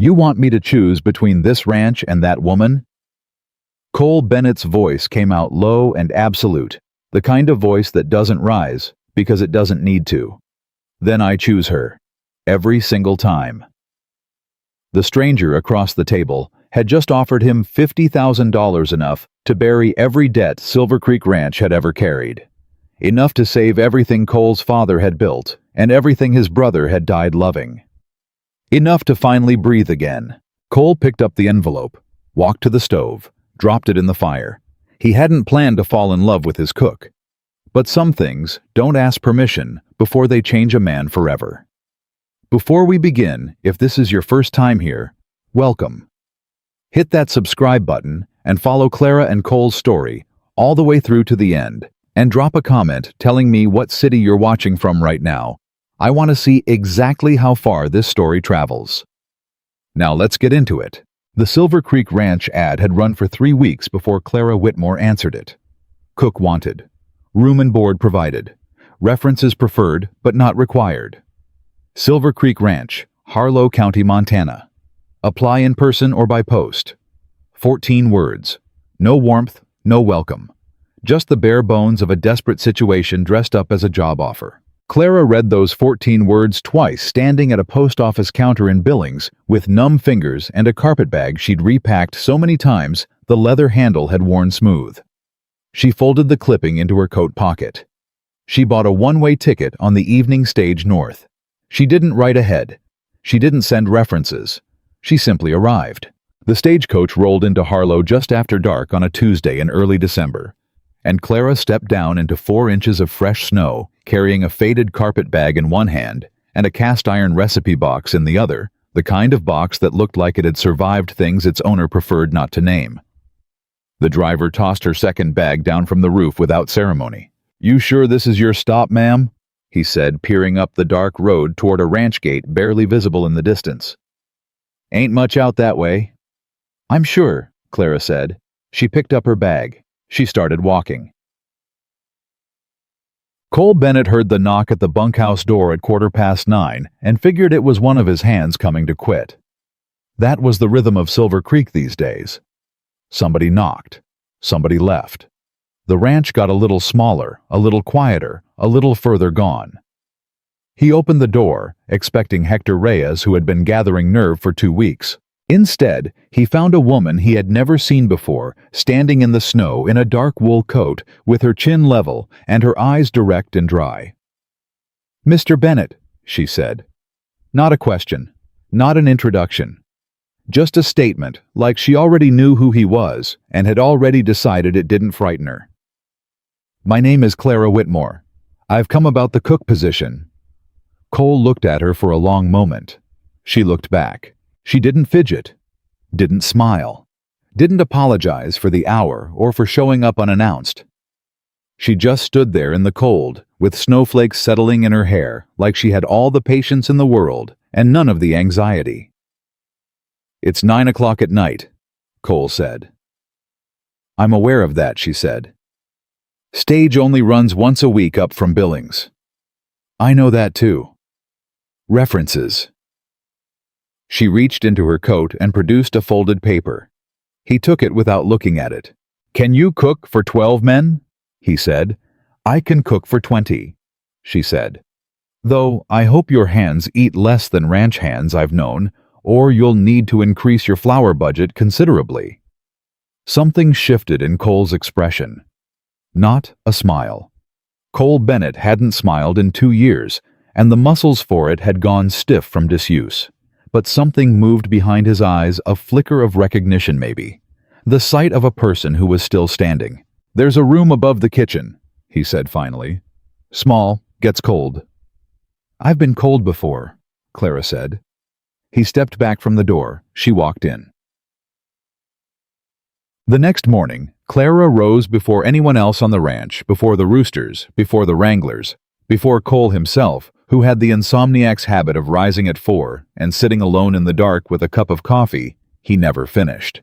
You want me to choose between this ranch and that woman? Cole Bennett's voice came out low and absolute, the kind of voice that doesn't rise because it doesn't need to. Then I choose her. Every single time. The stranger across the table had just offered him $50,000, enough to bury every debt Silver Creek Ranch had ever carried. Enough to save everything Cole's father had built and everything his brother had died loving. Enough to finally breathe again. Cole picked up the envelope, walked to the stove, dropped it in the fire. He hadn't planned to fall in love with his cook. But some things don't ask permission before they change a man forever. Before we begin, if this is your first time here, welcome. Hit that subscribe button and follow Clara and Cole's story all the way through to the end, and drop a comment telling me what city you're watching from right now. I want to see exactly how far this story travels. Now let's get into it. The Silver Creek Ranch ad had run for 3 weeks before Clara Whitmore answered it. Cook wanted. Room and board provided. References preferred, but not required. Silver Creek Ranch, Harlow County, Montana. Apply in person or by post. 14 words. No warmth, no welcome. Just the bare bones of a desperate situation dressed up as a job offer. Clara read those 14 words twice, standing at a post office counter in Billings with numb fingers and a carpet bag she'd repacked so many times the leather handle had worn smooth. She folded the clipping into her coat pocket. She bought a one-way ticket on the evening stage north. She didn't write ahead. She didn't send references. She simply arrived. The stagecoach rolled into Harlow just after dark on a Tuesday in early December, and Clara stepped down into 4 inches of fresh snow, carrying a faded carpet bag in one hand and a cast-iron recipe box in the other, the kind of box that looked like it had survived things its owner preferred not to name. The driver tossed her second bag down from the roof without ceremony. "You sure this is your stop, ma'am?" he said, peering up the dark road toward a ranch gate barely visible in the distance. "Ain't much out that way." "I'm sure," Clara said. She picked up her bag. She started walking. Cole Bennett heard the knock at the bunkhouse door at 9:15 and figured it was one of his hands coming to quit. That was the rhythm of Silver Creek these days. Somebody knocked. Somebody left. The ranch got a little smaller, a little quieter, a little further gone. He opened the door, expecting Hector Reyes, who had been gathering nerve for 2 weeks. Instead, he found a woman he had never seen before, standing in the snow in a dark wool coat, with her chin level and her eyes direct and dry. "Mr. Bennett," she said. Not a question, not an introduction. Just a statement, like she already knew who he was and had already decided it didn't frighten her. "My name is Clara Whitmore. I've come about the cook position." Cole looked at her for a long moment. She looked back. She didn't fidget, didn't smile, didn't apologize for the hour or for showing up unannounced. She just stood there in the cold, with snowflakes settling in her hair, like she had all the patience in the world and none of the anxiety. "It's 9 o'clock at night," Cole said. "I'm aware of that," she said. "Stage only runs once a week up from Billings." "I know that too." "References." She reached into her coat and produced a folded paper. He took it without looking at it. "Can you cook for 12 men?" he said. "I can cook for 20, she said. "Though I hope your hands eat less than ranch hands I've known, or you'll need to increase your flour budget considerably." Something shifted in Cole's expression. Not a smile. Cole Bennett hadn't smiled in 2 years, and the muscles for it had gone stiff from disuse. But something moved behind his eyes, a flicker of recognition maybe. The sight of a person who was still standing. "There's a room above the kitchen," he said finally. "Small, gets cold." "I've been cold before," Clara said. He stepped back from the door. She walked in. The next morning, Clara rose before anyone else on the ranch, before the roosters, before the wranglers, before Cole himself, who had the insomniac's habit of rising at 4 and sitting alone in the dark with a cup of coffee he never finished.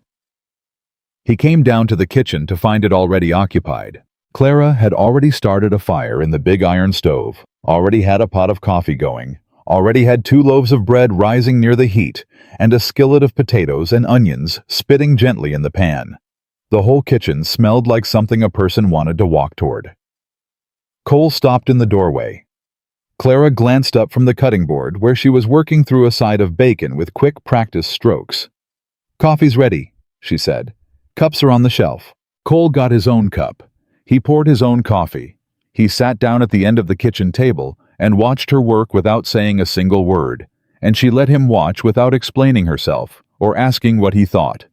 He came down to the kitchen to find it already occupied. Clara had already started a fire in the big iron stove, already had a pot of coffee going, already had 2 loaves of bread rising near the heat, and a skillet of potatoes and onions spitting gently in the pan. The whole kitchen smelled like something a person wanted to walk toward. Cole stopped in the doorway. Clara glanced up from the cutting board where she was working through a side of bacon with quick practice strokes. "Coffee's ready," she said. "Cups are on the shelf." Cole got his own cup. He poured his own coffee. He sat down at the end of the kitchen table and watched her work without saying a single word, and she let him watch without explaining herself or asking what he thought.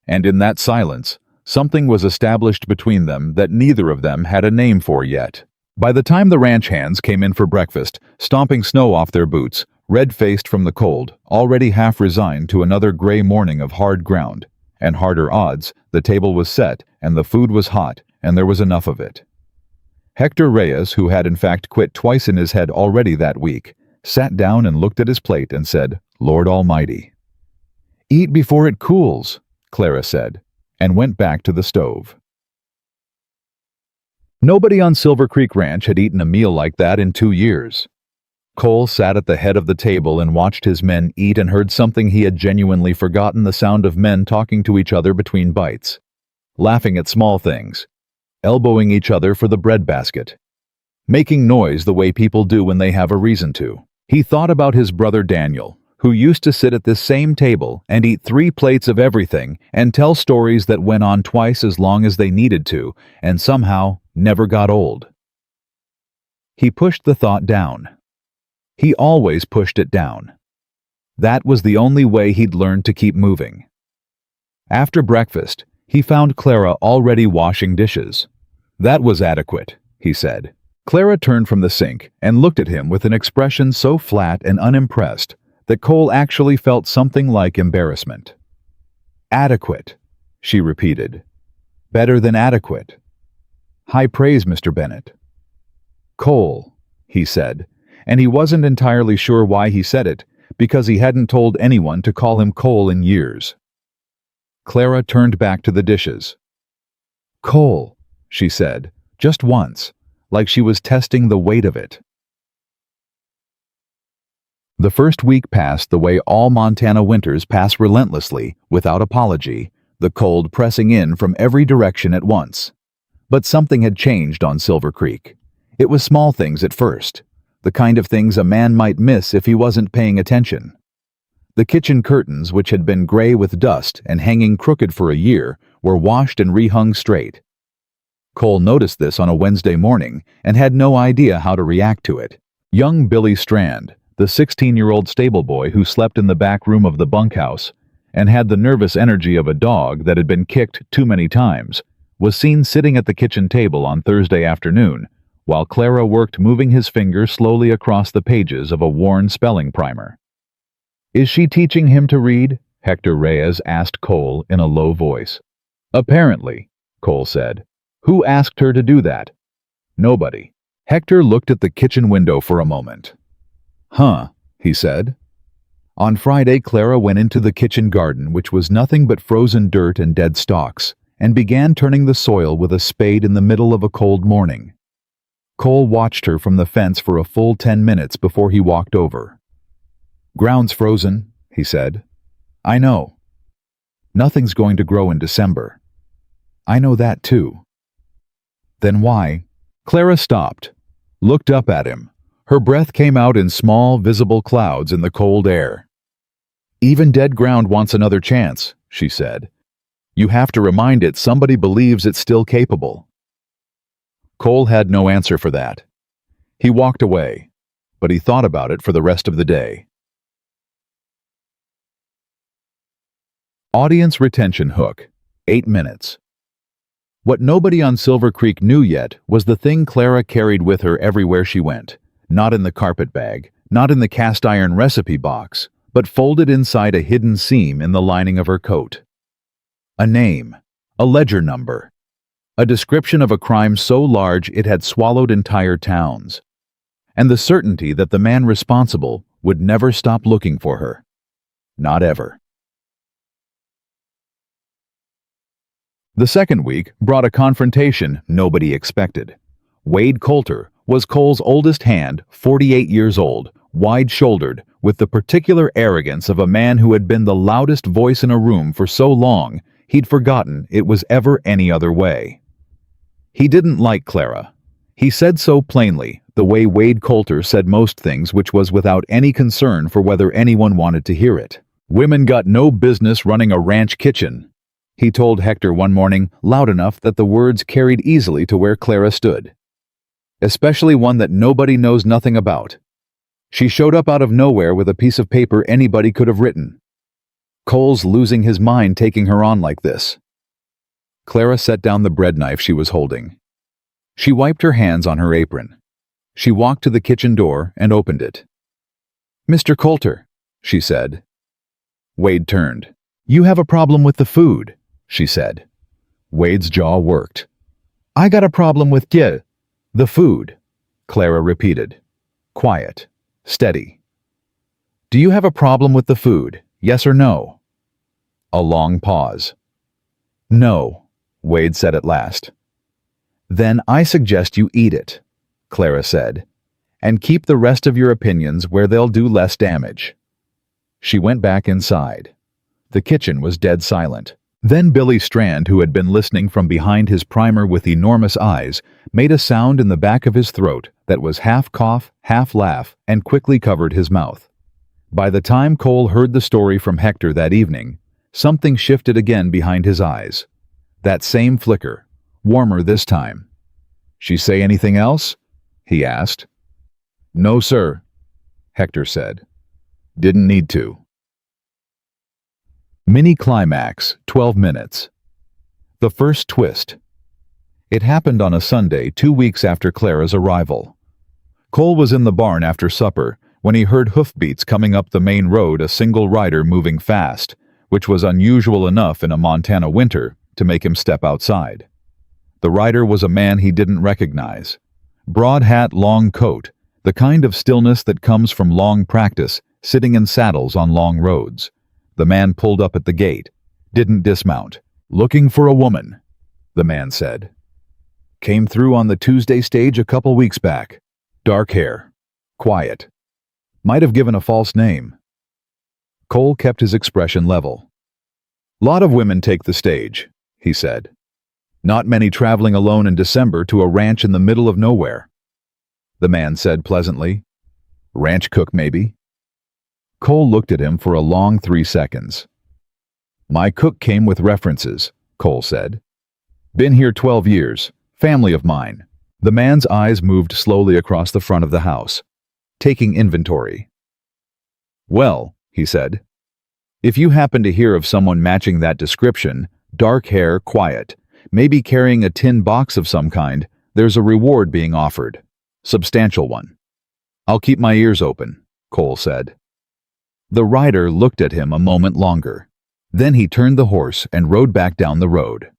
And in that silence, something was established between them that neither of them had a name for yet. By the time the ranch hands came in for breakfast, stomping snow off their boots, red-faced from the cold, already half resigned to another gray morning of hard ground, and harder odds, the table was set, and the food was hot, and there was enough of it. Hector Reyes, who had in fact quit twice in his head already that week, sat down and looked at his plate and said, "Lord Almighty." "Eat before it cools," Clara said, and went back to the stove. Nobody on Silver Creek Ranch had eaten a meal like that in 2 years. Cole sat at the head of the table and watched his men eat and heard something he had genuinely forgotten: the sound of men talking to each other between bites, laughing at small things, elbowing each other for the breadbasket, making noise the way people do when they have a reason to. He thought about his brother Daniel, who used to sit at this same table and eat 3 plates of everything and tell stories that went on twice as long as they needed to and somehow never got old. He pushed the thought down. He always pushed it down. That was the only way he'd learned to keep moving. After breakfast, he found Clara already washing dishes. "That was adequate," he said. Clara turned from the sink and looked at him with an expression so flat and unimpressed that Cole actually felt something like embarrassment. "Adequate," she repeated. "Better than adequate. High praise, Mr. Bennett." "Cole," he said, and he wasn't entirely sure why he said it, because he hadn't told anyone to call him Cole in years. Clara turned back to the dishes. "Cole," she said, just once, like she was testing the weight of it. The first week passed the way all Montana winters pass relentlessly, without apology, the cold pressing in from every direction at once. But something had changed on Silver Creek. It was small things at first, the kind of things a man might miss if he wasn't paying attention. The kitchen curtains, which had been gray with dust and hanging crooked for a year, were washed and rehung straight. Cole noticed this on a Wednesday morning and had no idea how to react to it. Young Billy Strand, the 16-year-old stable boy who slept in the back room of the bunkhouse and had the nervous energy of a dog that had been kicked too many times, was seen sitting at the kitchen table on Thursday afternoon while Clara worked, moving his finger slowly across the pages of a worn spelling primer. "Is she teaching him to read?" Hector Reyes asked Cole in a low voice. "Apparently," Cole said. "Who asked her to do that?" "Nobody." Hector looked at the kitchen window for a moment. "Huh," he said. On Friday, Clara went into the kitchen garden, which was nothing but frozen dirt and dead stalks, and began turning the soil with a spade in the middle of a cold morning. Cole watched her from the fence for a full 10 minutes before he walked over. "Ground's frozen," he said. "I know. Nothing's going to grow in December." "I know that too." "Then why?" Clara stopped, looked up at him. Her breath came out in small, visible clouds in the cold air. "Even dead ground wants another chance," she said. "You have to remind it somebody believes it's still capable." Cole had no answer for that. He walked away, but he thought about it for the rest of the day. Audience retention hook, 8 minutes. What nobody on Silver Creek knew yet was the thing Clara carried with her everywhere she went, not in the carpet bag, not in the cast iron recipe box, but folded inside a hidden seam in the lining of her coat. A name, a ledger number, a description of a crime so large it had swallowed entire towns, and the certainty that the man responsible would never stop looking for her. Not ever. The second week brought a confrontation nobody expected. Wade Coulter was Cole's oldest hand, 48 years old, wide-shouldered, with the particular arrogance of a man who had been the loudest voice in a room for so long he'd forgotten it was ever any other way. He didn't like Clara. He said so plainly, the way Wade Coulter said most things, which was without any concern for whether anyone wanted to hear it. "Women got no business running a ranch kitchen," he told Hector one morning, loud enough that the words carried easily to where Clara stood. "Especially one that nobody knows nothing about. She showed up out of nowhere with a piece of paper anybody could have written. Cole's losing his mind taking her on like this." Clara set down the bread knife she was holding. She wiped her hands on her apron. She walked to the kitchen door and opened it. "Mr. Coulter," she said. Wade turned. "You have a problem with the food," she said. Wade's jaw worked. "I got a problem with the food," Clara repeated. Quiet. Steady. "Do you have a problem with the food, yes or no?" A long pause. "No," Wade said at last. "Then I suggest you eat it," Clara said, "and keep the rest of your opinions where they'll do less damage." She went back inside. The kitchen was dead silent. Then Billy Strand, who had been listening from behind his primer with enormous eyes, made a sound in the back of his throat that was half cough, half laugh, and quickly covered his mouth. By the time Cole heard the story from Hector that evening, something shifted again behind his eyes. That same flicker, warmer this time. "She say anything else?" he asked. "No, sir," Hector said. "Didn't need to." Mini climax, 12 minutes. The first twist. It happened on a Sunday 2 weeks after Clara's arrival. Cole was in the barn after supper when he heard hoofbeats coming up the main road, a single rider moving fast, which was unusual enough in a Montana winter to make him step outside. The rider was a man he didn't recognize. Broad hat, long coat, the kind of stillness that comes from long practice, sitting in saddles on long roads. The man pulled up at the gate, didn't dismount. "Looking for a woman," the man said. "Came through on the Tuesday stage a couple weeks back. Dark hair. Quiet. Might have given a false name." Cole kept his expression level. "Lot of women take the stage," he said. "Not many traveling alone in December to a ranch in the middle of nowhere." The man said pleasantly, "Ranch cook, maybe?" Cole looked at him for a long 3 seconds. "My cook came with references," Cole said. "Been here 12 years. Family of mine." The man's eyes moved slowly across the front of the house, taking inventory. "Well," he said, "if you happen to hear of someone matching that description, dark hair, quiet, maybe carrying a tin box of some kind, there's a reward being offered. Substantial one." "I'll keep my ears open," Cole said. The rider looked at him a moment longer. Then he turned the horse and rode back down the road.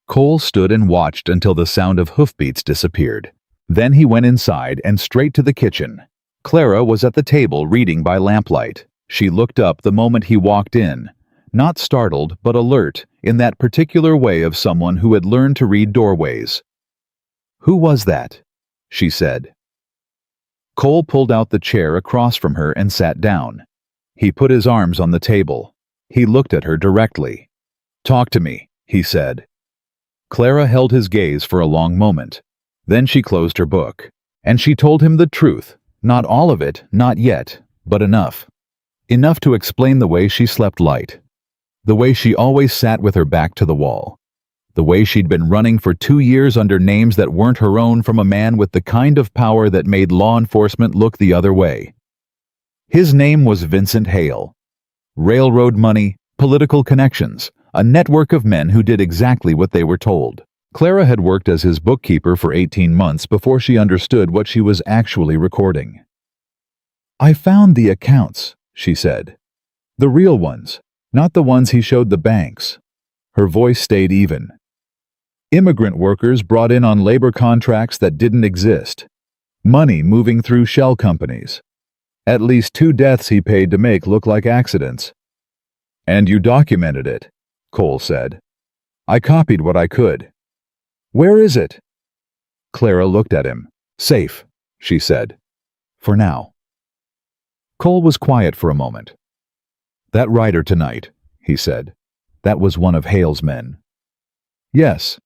Cole stood and watched until the sound of hoofbeats disappeared. Then he went inside and straight to the kitchen. Clara was at the table reading by lamplight. She looked up the moment he walked in, not startled but alert, in that particular way of someone who had learned to read doorways. "Who was that?" she said. Cole pulled out the chair across from her and sat down. He put his arms on the table. He looked at her directly. "Talk to me," he said. Clara held his gaze for a long moment. Then she closed her book. And she told him the truth. Not all of it, not yet, but enough. Enough to explain the way she slept light. The way she always sat with her back to the wall. The way she'd been running for 2 years under names that weren't her own from a man with the kind of power that made law enforcement look the other way. His name was Vincent Hale. Railroad money, political connections, a network of men who did exactly what they were told. Clara had worked as his bookkeeper for 18 months before she understood what she was actually recording. "I found the accounts," she said. "The real ones, not the ones he showed the banks." Her voice stayed even. "Immigrant workers brought in on labor contracts that didn't exist. Money moving through shell companies. At least 2 deaths he paid to make look like accidents." "And you documented it," Cole said. "I copied what I could." "Where is it?" Clara looked at him. "Safe," she said. "For now." Cole was quiet for a moment. "That rider tonight," he said. "That was one of Hale's men." "Yes."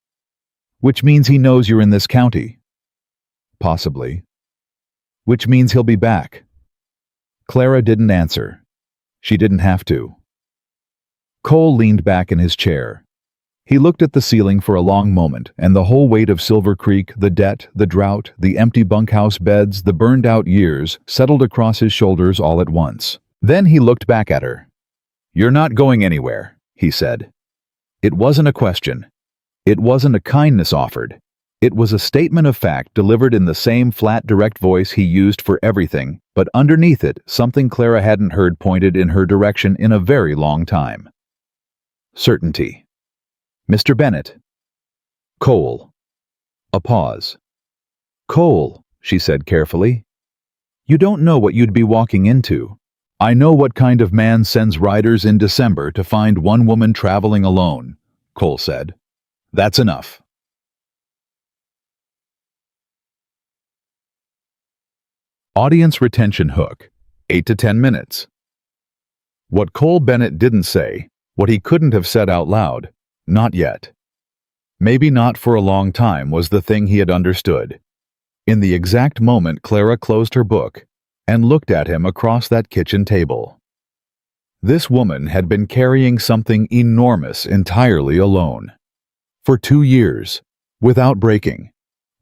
"Which means he knows you're in this county." "Possibly." "Which means he'll be back." Clara didn't answer. She didn't have to. Cole leaned back in his chair. He looked at the ceiling for a long moment, and the whole weight of Silver Creek, the debt, the drought, the empty bunkhouse beds, the burned-out years, settled across his shoulders all at once. Then he looked back at her. "You're not going anywhere," he said. It wasn't a question. It wasn't a kindness offered. It was a statement of fact delivered in the same flat, direct voice he used for everything, but underneath it, something Clara hadn't heard pointed in her direction in a very long time. Certainty. "Mr. Bennett." "Cole." A pause. "Cole," she said carefully. "You don't know what you'd be walking into. I know what kind of man sends riders in December to find one woman traveling alone," Cole said. "That's enough." Audience retention hook, 8 to 10 minutes. What Cole Bennett didn't say, what he couldn't have said out loud, not yet. Maybe not for a long time, was the thing he had understood. In the exact moment Clara closed her book and looked at him across that kitchen table. This woman had been carrying something enormous entirely alone. For 2 years, without breaking,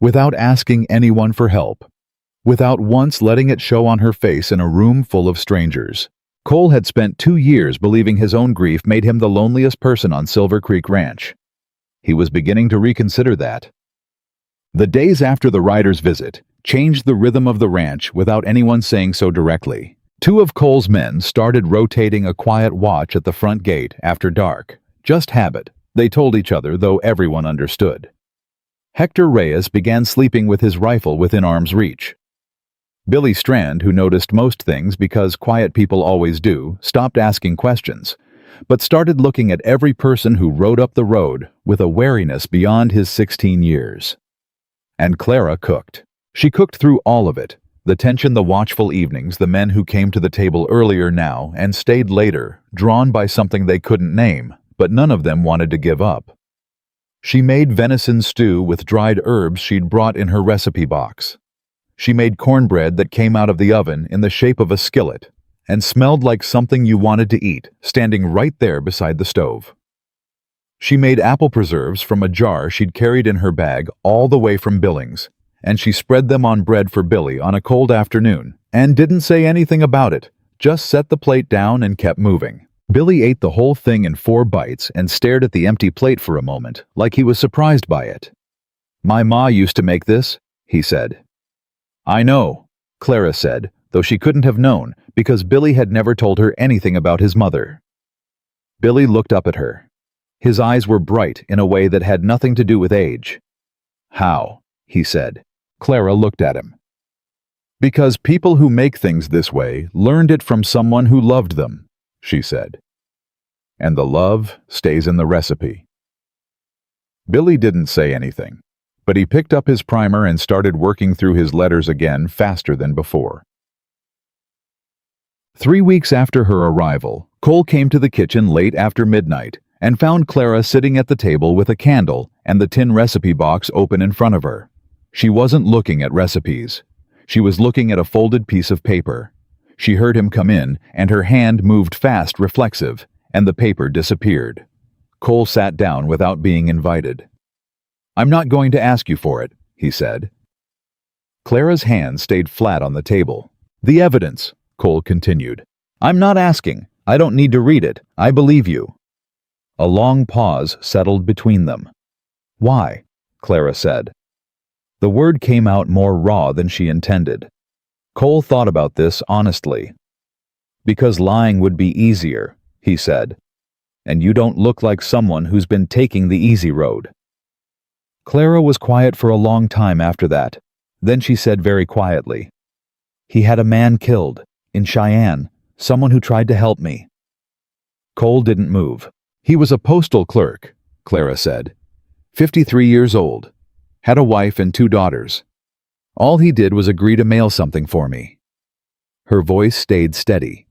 without asking anyone for help, without once letting it show on her face in a room full of strangers. Cole had spent 2 years believing his own grief made him the loneliest person on Silver Creek Ranch. He was beginning to reconsider that. The days after the rider's visit changed the rhythm of the ranch without anyone saying so directly. 2 of Cole's men started rotating a quiet watch at the front gate after dark. Just habit, they told each other, though everyone understood. Hector Reyes began sleeping with his rifle within arm's reach. Billy Strand, who noticed most things because quiet people always do, stopped asking questions, but started looking at every person who rode up the road with a wariness beyond his 16 years. And Clara cooked. She cooked through all of it, the tension, the watchful evenings, the men who came to the table earlier now and stayed later, drawn by something they couldn't name, but none of them wanted to give up. She made venison stew with dried herbs she'd brought in her recipe box. She made cornbread that came out of the oven in the shape of a skillet and smelled like something you wanted to eat, standing right there beside the stove. She made apple preserves from a jar she'd carried in her bag all the way from Billings, and she spread them on bread for Billy on a cold afternoon and didn't say anything about it, just set the plate down and kept moving. Billy ate the whole thing in 4 bites and stared at the empty plate for a moment, like he was surprised by it. "My ma used to make this," he said. "I know," Clara said, though she couldn't have known, because Billy had never told her anything about his mother. Billy looked up at her. His eyes were bright in a way that had nothing to do with age. "How?" he said. Clara looked at him. "Because people who make things this way learned it from someone who loved them," she said. "And the love stays in the recipe." Billy didn't say anything, but he picked up his primer and started working through his letters again faster than before. 3 weeks after her arrival, Cole came to the kitchen late after midnight and found Clara sitting at the table with a candle and the tin recipe box open in front of her. She wasn't looking at recipes. She was looking at a folded piece of paper. She heard him come in, and her hand moved fast, reflexive, and the paper disappeared. Cole sat down without being invited. "I'm not going to ask you for it," he said. Clara's hand stayed flat on the table. "The evidence," Cole continued. "I'm not asking. I don't need to read it. I believe you." A long pause settled between them. "Why?" Clara said. The word came out more raw than she intended. Cole thought about this honestly. "Because lying would be easier," he said. "And you don't look like someone who's been taking the easy road." Clara was quiet for a long time after that. Then she said very quietly, "He had a man killed, in Cheyenne, someone who tried to help me." Cole didn't move. "He was a postal clerk," Clara said. 53 years old. Had a wife and 2 daughters. All he did was agree to mail something for me." Her voice stayed steady.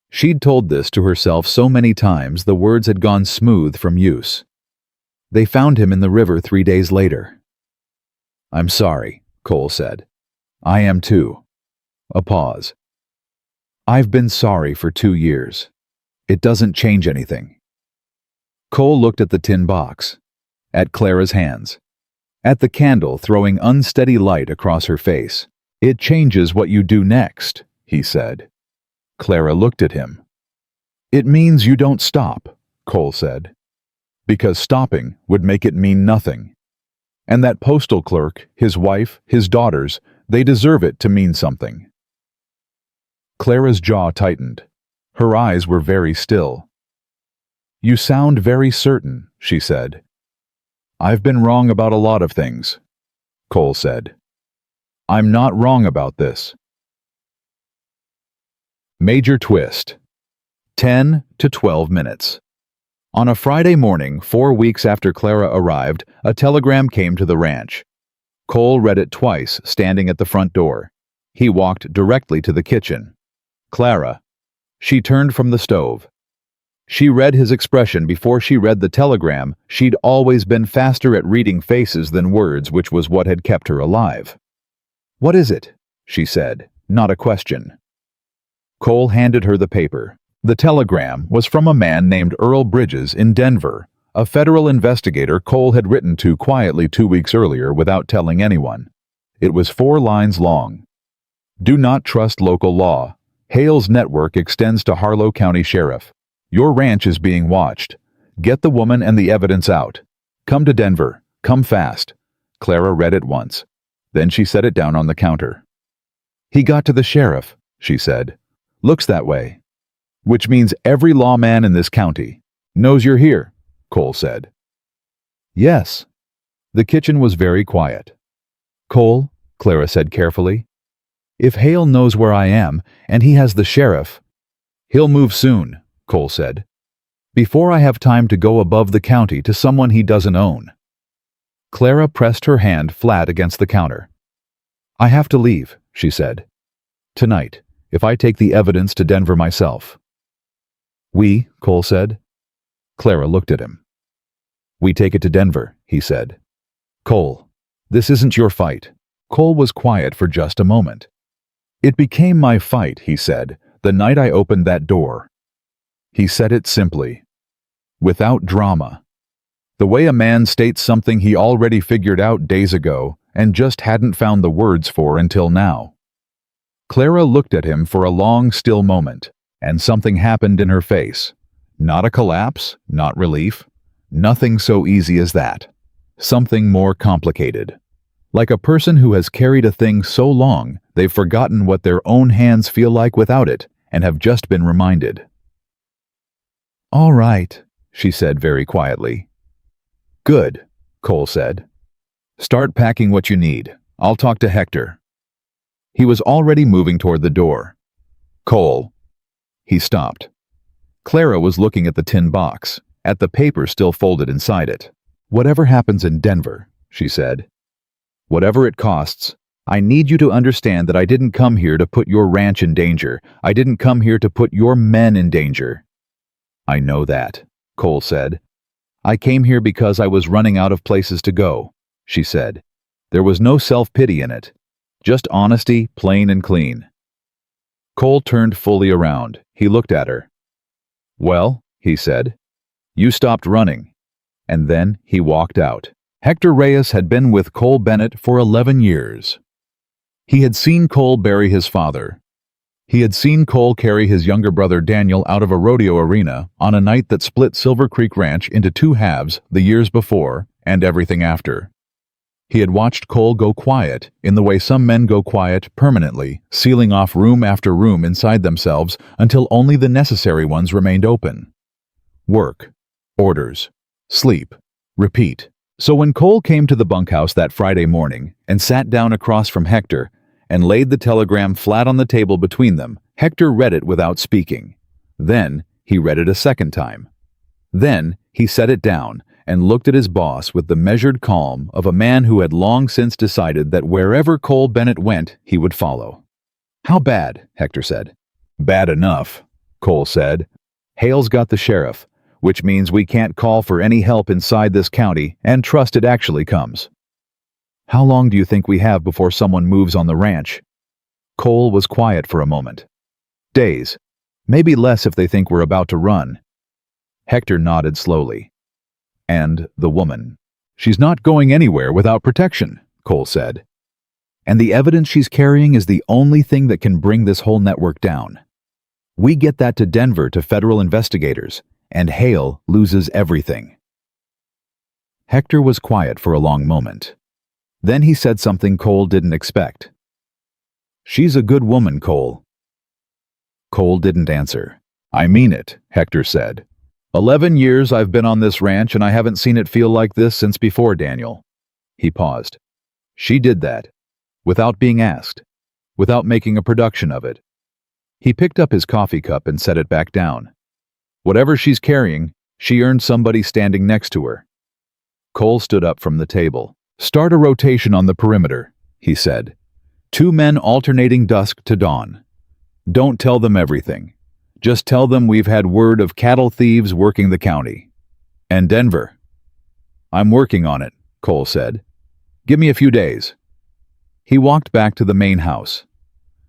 She'd told this to herself so many times the words had gone smooth from use. They found him in the river 3 days later. "I'm sorry," Cole said. "I am too." A pause. "I've been sorry for 2 years. It doesn't change anything." Cole looked at the tin box, at Clara's hands, at the candle throwing unsteady light across her face. "It changes what you do next," he said. Clara looked at him. "It means you don't stop," Cole said. "Because stopping would make it mean nothing. And that postal clerk, his wife, his daughters, they deserve it to mean something." Clara's jaw tightened. Her eyes were very still. "You sound very certain," she said. "I've been wrong about a lot of things," Cole said. "I'm not wrong about this." Major twist. 10 to 12 minutes. On a Friday morning, 4 weeks after Clara arrived, a telegram came to the ranch. Cole read it twice, standing at the front door. He walked directly to the kitchen. "Clara." She turned from the stove. She read his expression before she read the telegram. She'd always been faster at reading faces than words, which was what had kept her alive. "What is it?" she said, not a question. Cole handed her the paper. The telegram was from a man named Earl Bridges in Denver, a federal investigator Cole had written to quietly 2 weeks earlier without telling anyone. It was 4 lines long. "Do not trust local law. Hale's network extends to Harlow County Sheriff. Your ranch is being watched. Get the woman and the evidence out. Come to Denver. Come fast." Clara read it once. Then she set it down on the counter. "He got to the sheriff," she said. "Looks that way." "Which means every lawman in this county knows you're here," Cole said. "Yes." The kitchen was very quiet. "Cole," Clara said carefully, "if Hale knows where I am, and he has the sheriff—" "He'll move soon," Cole said. "Before I have time to go above the county to someone he doesn't own." Clara pressed her hand flat against the counter. "I have to leave," she said. "Tonight, if I take the evidence to Denver myself." "We," Cole said. Clara looked at him. "We take it to Denver," he said. "Cole, this isn't your fight." Cole was quiet for just a moment. "It became my fight," he said, "the night I opened that door." He said it simply, without drama. The way a man states something he already figured out days ago and just hadn't found the words for until now. Clara looked at him for a long, still moment, and something happened in her face. Not a collapse, not relief. Nothing so easy as that. Something more complicated. Like a person who has carried a thing so long they've forgotten what their own hands feel like without it and have just been reminded. "All right," she said very quietly. "Good," Cole said. "Start packing what you need. I'll talk to Hector." He was already moving toward the door. "Cole." He stopped. Clara was looking at the tin box, at the paper still folded inside it. "Whatever happens in Denver," she said, "whatever it costs, I need you to understand that I didn't come here to put your ranch in danger. I didn't come here to put your men in danger." "I know that," Cole said. "I came here because I was running out of places to go," she said. There was no self-pity in it. Just honesty, plain and clean. Cole turned fully around. He looked at her. "Well," he said, "you stopped running." And then he walked out. Hector Reyes had been with Cole Bennett for 11 years. He had seen Cole bury his father. He had seen Cole carry his younger brother Daniel out of a rodeo arena on a night that split Silver Creek Ranch into 2 halves the years before and everything after. He had watched Cole go quiet in the way some men go quiet permanently, sealing off room after room inside themselves until only the necessary ones remained open. Work, orders, sleep, repeat. So when Cole came to the bunkhouse that Friday morning and sat down across from Hector and laid the telegram flat on the table between them, Hector read it without speaking. Then he read it a second time. Then he set it down and looked at his boss with the measured calm of a man who had long since decided that wherever Cole Bennett went, he would follow. How bad? Hector said. Bad enough, Cole said. Hale's got the sheriff, which means we can't call for any help inside this county and trust it actually comes. How long do you think we have before someone moves on the ranch? Cole was quiet for a moment. Days. Maybe less if they think we're about to run. Hector nodded slowly. And the woman. She's not going anywhere without protection, Cole said. And the evidence she's carrying is the only thing that can bring this whole network down. We get that to Denver to federal investigators, and Hale loses everything. Hector was quiet for a long moment. Then he said something Cole didn't expect. She's a good woman, Cole. Cole didn't answer. I mean it, Hector said. 11 years I've been on this ranch and I haven't seen it feel like this since before Daniel. He paused. She did that, without being asked, without making a production of it. He picked up his coffee cup and set it back down. Whatever she's carrying, she earned somebody standing next to her. Cole stood up from the table. Start a rotation on the perimeter, he said. 2 men alternating dusk to dawn. Don't tell them everything. Just tell them we've had word of cattle thieves working the county. And Denver. I'm working on it, Cole said. Give me a few days. He walked back to the main house.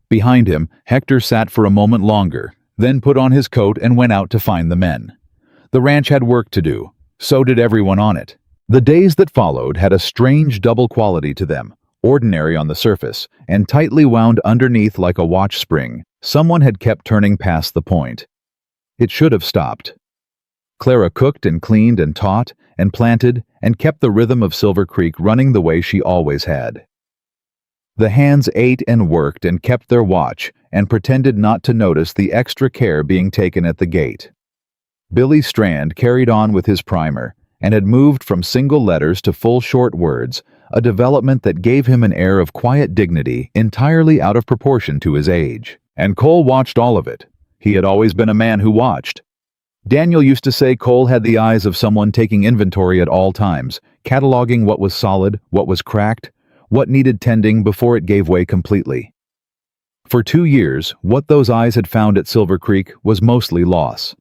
Behind him, Hector sat for a moment longer, then put on his coat and went out to find the men. The ranch had work to do. So did everyone on it. The days that followed had a strange double quality to them, ordinary on the surface, and tightly wound underneath like a watch spring. Someone had kept turning past the point. It should have stopped. Clara cooked and cleaned and taught and planted and kept the rhythm of Silver Creek running the way she always had. The hands ate and worked and kept their watch and pretended not to notice the extra care being taken at the gate. Billy Strand carried on with his primer and had moved from single letters to full short words, a development that gave him an air of quiet dignity entirely out of proportion to his age. And Cole watched all of it. He had always been a man who watched. Daniel used to say Cole had the eyes of someone taking inventory at all times, cataloging what was solid, what was cracked, what needed tending before it gave way completely. For 2 years, what those eyes had found at Silver Creek was mostly loss.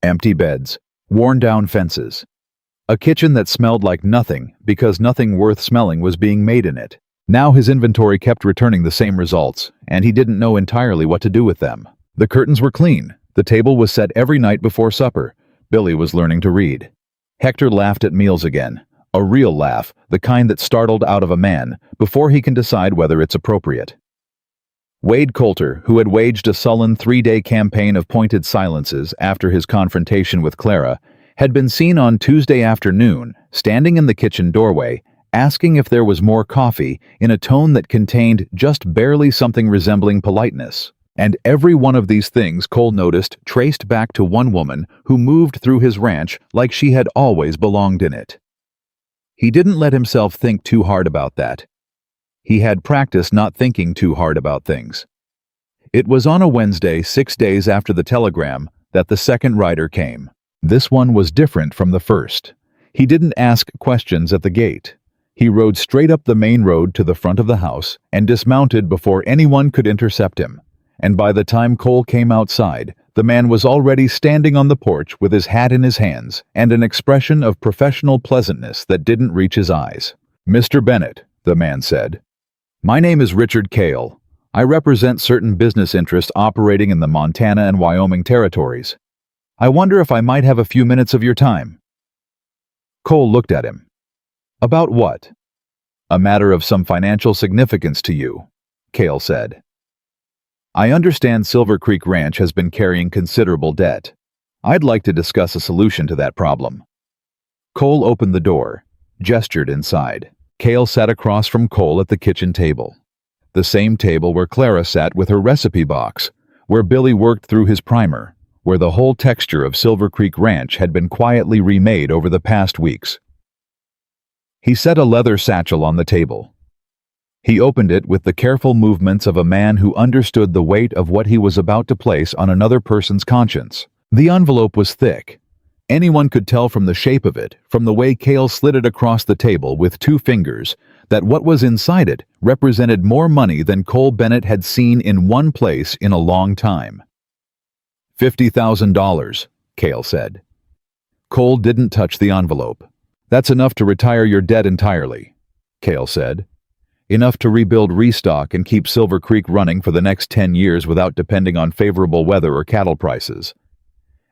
Empty beds, worn-down fences, a kitchen that smelled like nothing because nothing worth smelling was being made in it. Now his inventory kept returning the same results, and he didn't know entirely what to do with them. The curtains were clean. The table was set every night before supper. Billy was learning to read. Hector laughed at meals again. A real laugh, the kind that startled out of a man, before he can decide whether it's appropriate. Wade Coulter, who had waged a sullen 3-day campaign of pointed silences after his confrontation with Clara, had been seen on Tuesday afternoon, standing in the kitchen doorway, asking if there was more coffee in a tone that contained just barely something resembling politeness. And every one of these things, Cole noticed, traced back to one woman who moved through his ranch like she had always belonged in it. He didn't let himself think too hard about that. He had practiced not thinking too hard about things. It was on a Wednesday, 6 days after the telegram, that the second rider came. This one was different from the first. He didn't ask questions at the gate. He rode straight up the main road to the front of the house and dismounted before anyone could intercept him. And by the time Cole came outside, the man was already standing on the porch with his hat in his hands and an expression of professional pleasantness that didn't reach his eyes. Mr. Bennett, the man said. My name is Richard Cale. I represent certain business interests operating in the Montana and Wyoming territories. I wonder if I might have a few minutes of your time. Cole looked at him. About what? A matter of some financial significance to you, Cale said. I understand Silver Creek Ranch has been carrying considerable debt. I'd like to discuss a solution to that problem. Cole opened the door, gestured inside. Cale sat across from Cole at the kitchen table. The same table where Clara sat with her recipe box, where Billy worked through his primer, where the whole texture of Silver Creek Ranch had been quietly remade over the past weeks. He set a leather satchel on the table. He opened it with the careful movements of a man who understood the weight of what he was about to place on another person's conscience. The envelope was thick, Anyone could tell from the shape of it, from the way Cale slid it across the table with 2 fingers, that what was inside it represented more money than Cole Bennett had seen in one place in a long time. $50,000, Cale said. Cole didn't touch the envelope. That's enough to retire your debt entirely, Cale said. Enough to rebuild restock and keep Silver Creek running for the next 10 years without depending on favorable weather or cattle prices.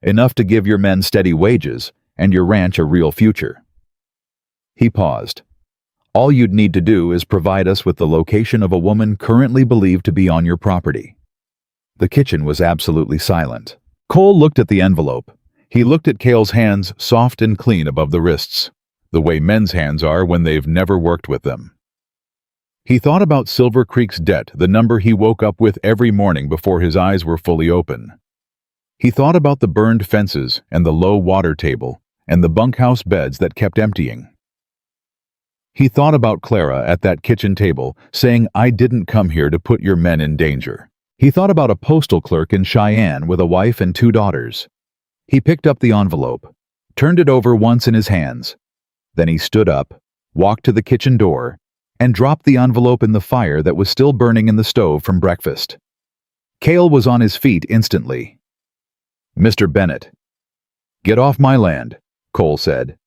Enough to give your men steady wages and your ranch a real future. He paused. All you'd need to do is provide us with the location of a woman currently believed to be on your property. The kitchen was absolutely silent. Cole looked at the envelope. He looked at Cale's hands, soft and clean above the wrists, the way men's hands are when they've never worked with them. He thought about Silver Creek's debt, the number he woke up with every morning before his eyes were fully open. He thought about the burned fences and the low water table and the bunkhouse beds that kept emptying. He thought about Clara at that kitchen table saying, "I didn't come here to put your men in danger." He thought about a postal clerk in Cheyenne with a wife and 2 daughters. He picked up the envelope, turned it over once in his hands. Then he stood up, walked to the kitchen door, and dropped the envelope in the fire that was still burning in the stove from breakfast. Cale was on his feet instantly. "Mr. Bennett." "Get off my land," Cole said.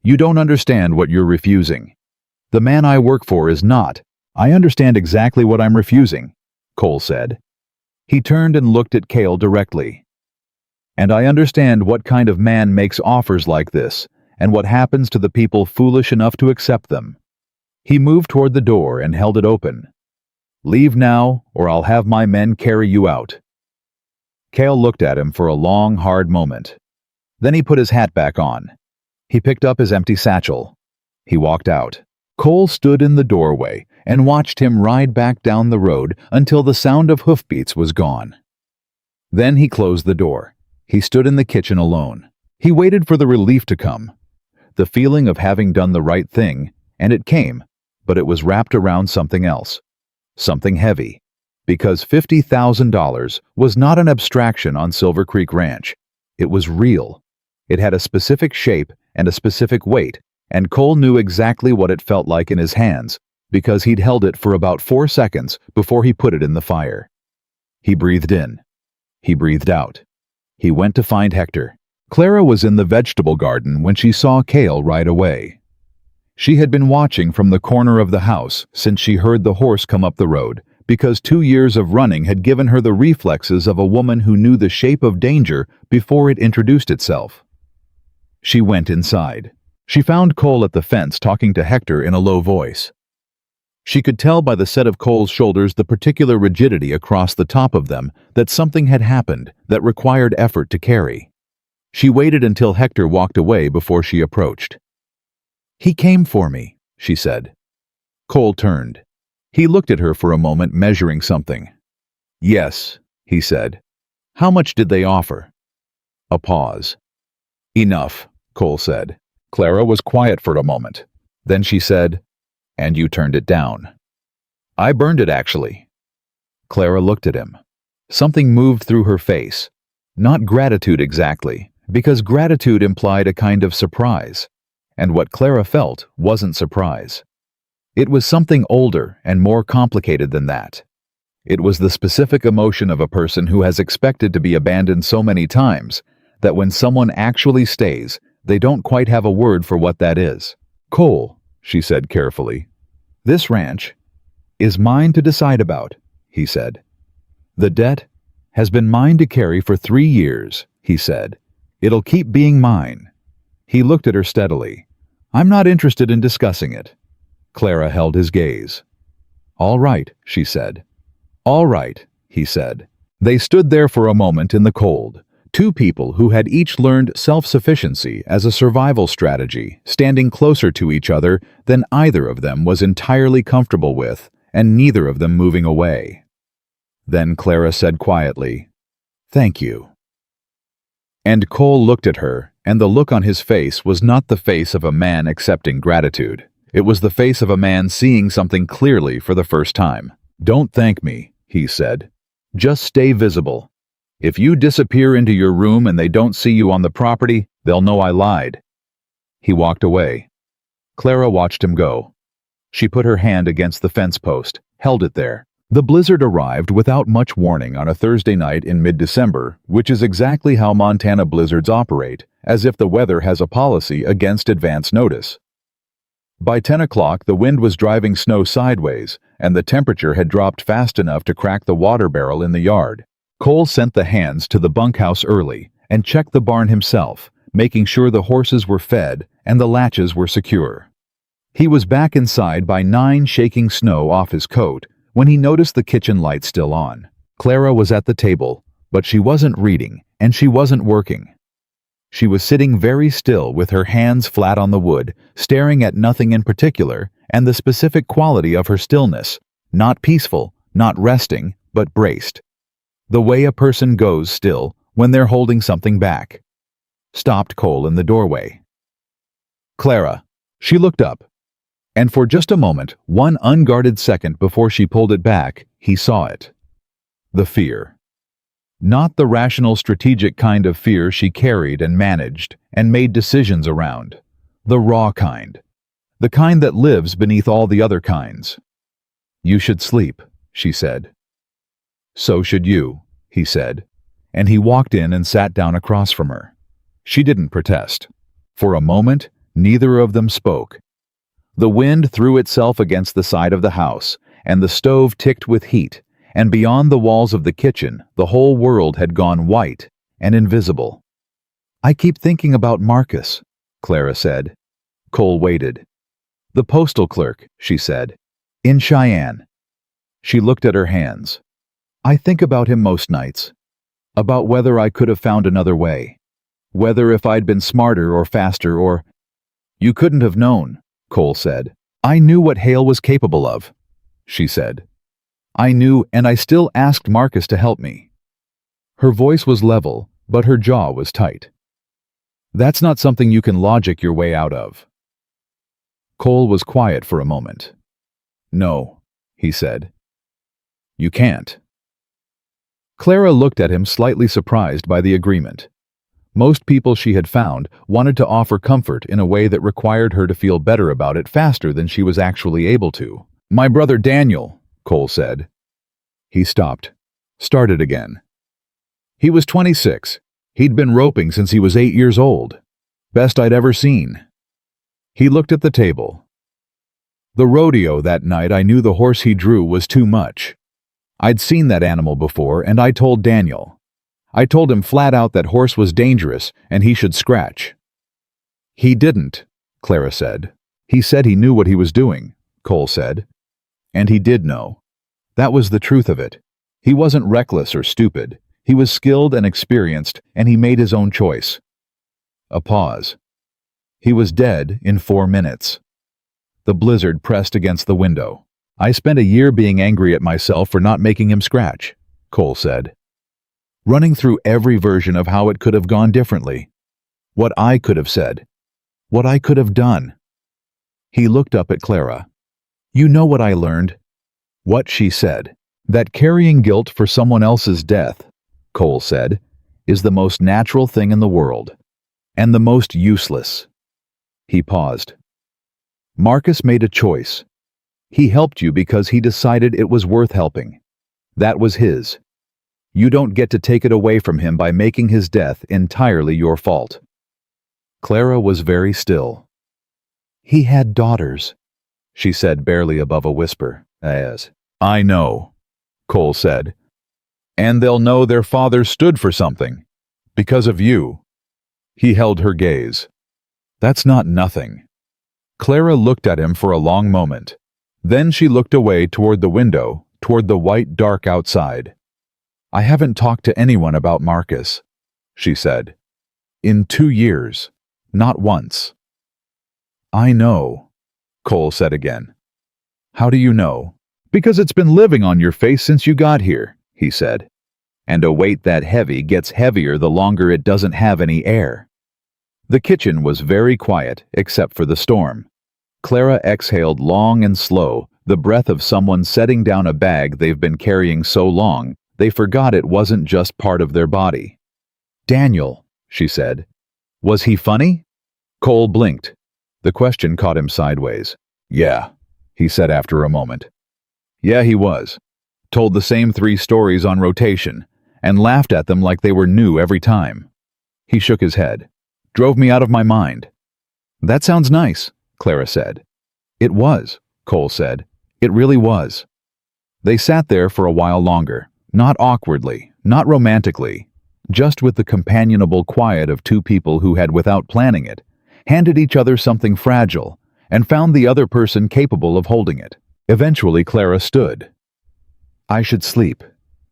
"You don't understand what you're refusing. The man I work for is not." "I understand exactly what I'm refusing," Cole said. He turned and looked at Cale directly. "And I understand what kind of man makes offers like this, and what happens to the people foolish enough to accept them." He moved toward the door and held it open. "Leave now, or I'll have my men carry you out." Cale looked at him for a long, hard moment. Then he put his hat back on. He picked up his empty satchel. He walked out. Cole stood in the doorway and watched him ride back down the road until the sound of hoofbeats was gone. Then he closed the door. He stood in the kitchen alone. He waited for the relief to come. The feeling of having done the right thing, and it came, but it was wrapped around something else. Something heavy. Because $50,000 was not an abstraction on Silver Creek Ranch. It was real. It had a specific shape and a specific weight, and Cole knew exactly what it felt like in his hands, because he'd held it for about 4 seconds before he put it in the fire. He breathed in. He breathed out. He went to find Hector. Clara was in the vegetable garden when she saw Cale ride away. She had been watching from the corner of the house since she heard the horse come up the road, because 2 years of running had given her the reflexes of a woman who knew the shape of danger before it introduced itself. She went inside. She found Cole at the fence talking to Hector in a low voice. She could tell by the set of Cole's shoulders, the particular rigidity across the top of them, that something had happened that required effort to carry. She waited until Hector walked away before she approached. "He came for me," she said. Cole turned. He looked at her for a moment, measuring something. "Yes," he said. "How much did they offer?" A pause. "Enough," Cole said. Clara was quiet for a moment. Then she said, "And you turned it down." "I burned it, actually." Clara looked at him. Something moved through her face. Not gratitude exactly, because gratitude implied a kind of surprise, and what Clara felt wasn't surprise. It was something older and more complicated than that. It was the specific emotion of a person who has expected to be abandoned so many times that when someone actually stays, they don't quite have a word for what that is. "Cole," she said carefully, "this ranch is mine to decide about," he said. "The debt has been mine to carry for 3 years," he said. "It'll keep being mine." He looked at her steadily. "I'm not interested in discussing it." Clara held his gaze. "All right," she said. "All right," he said. They stood there for a moment in the cold, 2 people who had each learned self-sufficiency as a survival strategy, standing closer to each other than either of them was entirely comfortable with, and neither of them moving away. Then Clara said quietly, "Thank you." And Cole looked at her, and the look on his face was not the face of a man accepting gratitude. It was the face of a man seeing something clearly for the first time. "Don't thank me," he said. "Just stay visible. If you disappear into your room and they don't see you on the property, They'll know I lied." He walked away. Clara watched him go. She put her hand against the fence post, held it there. The blizzard arrived without much warning on a Thursday night in mid-December, which is exactly how Montana blizzards operate, as if the weather has a policy against advance notice. By 10 o'clock, the wind was driving snow sideways, and the temperature had dropped fast enough to crack the water barrel in the yard. Cole sent the hands to the bunkhouse early and checked the barn himself, making sure the horses were fed and the latches were secure. He was back inside by 9, shaking snow off his coat, when he noticed the kitchen light still on. Clara was at the table, but she wasn't reading, and she wasn't working. She was sitting very still with her hands flat on the wood, staring at nothing in particular, and the specific quality of her stillness, not peaceful, not resting, but braced. The way a person goes still when they're holding something back. Stopped Cole in the doorway. "Clara." She looked up. And for just a moment, one unguarded second before she pulled it back, he saw it. The fear. Not the rational, strategic kind of fear she carried and managed and made decisions around. The raw kind. The kind that lives beneath all the other kinds. "You should sleep," she said. "So should you," he said, and he walked in and sat down across from her. She didn't protest. For a moment, neither of them spoke. The wind threw itself against the side of the house, and the stove ticked with heat, and beyond the walls of the kitchen, the whole world had gone white and invisible. "I keep thinking about Marcus," Clara said. Cole waited. "The postal clerk," she said. "In Cheyenne." She looked at her hands. "I think about him most nights. About whether I could have found another way. Whether if I'd been smarter or faster or—" "You couldn't have known," Cole said. "I knew what Hale was capable of," she said. "I knew, and I still asked Marcus to help me." Her voice was level, but her jaw was tight. "That's not something you can logic your way out of." Cole was quiet for a moment. "No," he said. "You can't." Clara looked at him, slightly surprised by the agreement. Most people she had found wanted to offer comfort in a way that required her to feel better about it faster than she was actually able to. "My brother Daniel," Cole said. He stopped. Started again. "He was 26. He'd been roping since he was 8 years old. Best I'd ever seen." He looked at the table. "The rodeo that night, I knew the horse he drew was too much. I'd seen that animal before, and I told Daniel. I told him flat out that horse was dangerous and he should scratch." "He didn't," Clara said. "He said he knew what he was doing," Cole said. "And he did know. That was the truth of it. He wasn't reckless or stupid. He was skilled and experienced, and he made his own choice." A pause. "He was dead in 4 minutes." The blizzard pressed against the window. "I spent a year being angry at myself for not making him scratch," Cole said. "Running through every version of how it could have gone differently. What I could have said. What I could have done." He looked up at Clara. "You know what I learned?" "What?" she said. "That carrying guilt for someone else's death," Cole said, "is the most natural thing in the world. And the most useless." He paused. "Marcus made a choice. He helped you because he decided it was worth helping. That was his. You don't get to take it away from him by making his death entirely your fault." Clara was very still. "He had daughters," she said barely above a whisper. "I know," Cole said. "And they'll know their father stood for something. Because of you." He held her gaze. "That's not nothing." Clara looked at him for a long moment. Then she looked away toward the window, toward the white dark outside. "I haven't talked to anyone about Marcus," she said. "In 2 years. Not once." "I know," Cole said again. "How do you know?" "Because it's been living on your face since you got here," he said. "And a weight that heavy gets heavier the longer it doesn't have any air." The kitchen was very quiet, except for the storm. Clara exhaled long and slow, the breath of someone setting down a bag they've been carrying so long, they forgot it wasn't just part of their body. "Daniel," she said. Was he funny? Cole blinked. The question caught him sideways. Yeah, he said after a moment. Yeah, he was. Told the same 3 stories on rotation, and laughed at them like they were new every time. He shook his head. Drove me out of my mind. That sounds nice, Clara said. It was, Cole said. It really was. They sat there for a while longer, not awkwardly, not romantically, just with the companionable quiet of 2 people who had, without planning it, handed each other something fragile and found the other person capable of holding it. Eventually, Clara stood. I should sleep,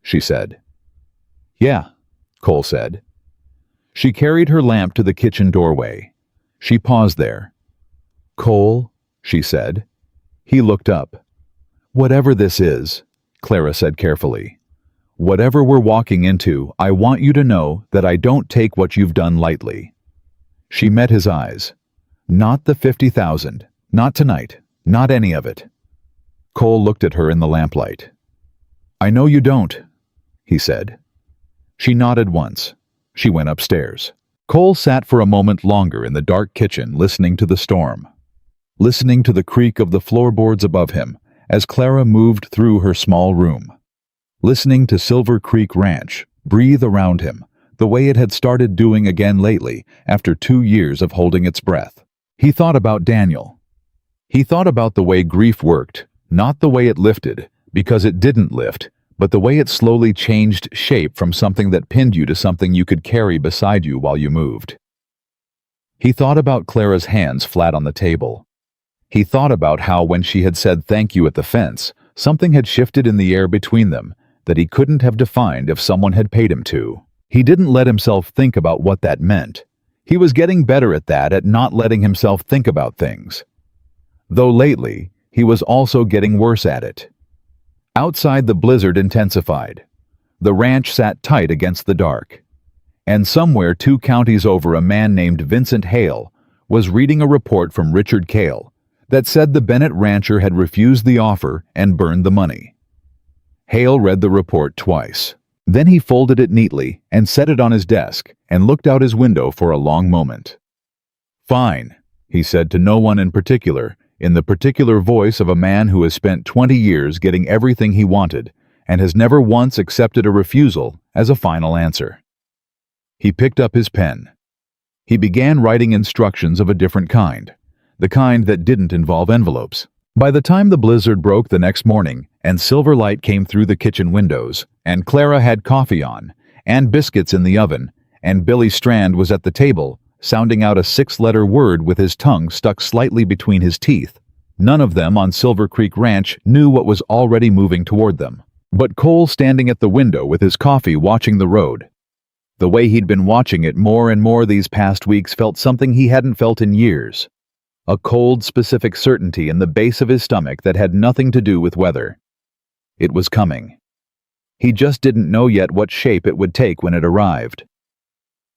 she said. Yeah, Cole said. She carried her lamp to the kitchen doorway. She paused there. Cole, she said. He looked up. Whatever this is, Clara said carefully. Whatever we're walking into, I want you to know that I don't take what you've done lightly. She met his eyes. Not the 50,000, not tonight, not any of it. Cole looked at her in the lamplight. I know you don't, he said. She nodded once. She went upstairs. Cole sat for a moment longer in the dark kitchen listening to the storm, listening to the creak of the floorboards above him as Clara moved through her small room, listening to Silver Creek Ranch breathe around him the way it had started doing again lately after 2 years of holding its breath. He thought about Daniel. He thought about the way grief worked, not the way it lifted, because it didn't lift, but the way it slowly changed shape from something that pinned you to something you could carry beside you while you moved. He thought about Clara's hands flat on the table. He thought about how when she had said thank you at the fence, something had shifted in the air between them that he couldn't have defined if someone had paid him to. He didn't let himself think about what that meant. He was getting better at that, at not letting himself think about things. Though lately, he was also getting worse at it. Outside, the blizzard intensified. The ranch sat tight against the dark. And somewhere 2 counties over, a man named Vincent Hale was reading a report from Richard Cale that said the Bennett rancher had refused the offer and burned the money. Hale read the report twice. Then he folded it neatly and set it on his desk and looked out his window for a long moment. Fine, he said to no one in particular, in the particular voice of a man who has spent 20 years getting everything he wanted and has never once accepted a refusal as a final answer. He picked up his pen. He began writing instructions of a different kind, the kind that didn't involve envelopes. By the time the blizzard broke the next morning and silver light came through the kitchen windows, and Clara had coffee on, and biscuits in the oven, and Billy Strand was at the table, sounding out a 6-letter word with his tongue stuck slightly between his teeth, none of them on Silver Creek Ranch knew what was already moving toward them. But Cole, standing at the window with his coffee watching the road. The way he'd been watching it more and more these past weeks, felt something he hadn't felt in years. A cold, specific certainty in the base of his stomach that had nothing to do with weather. It was coming. He just didn't know yet what shape it would take when it arrived.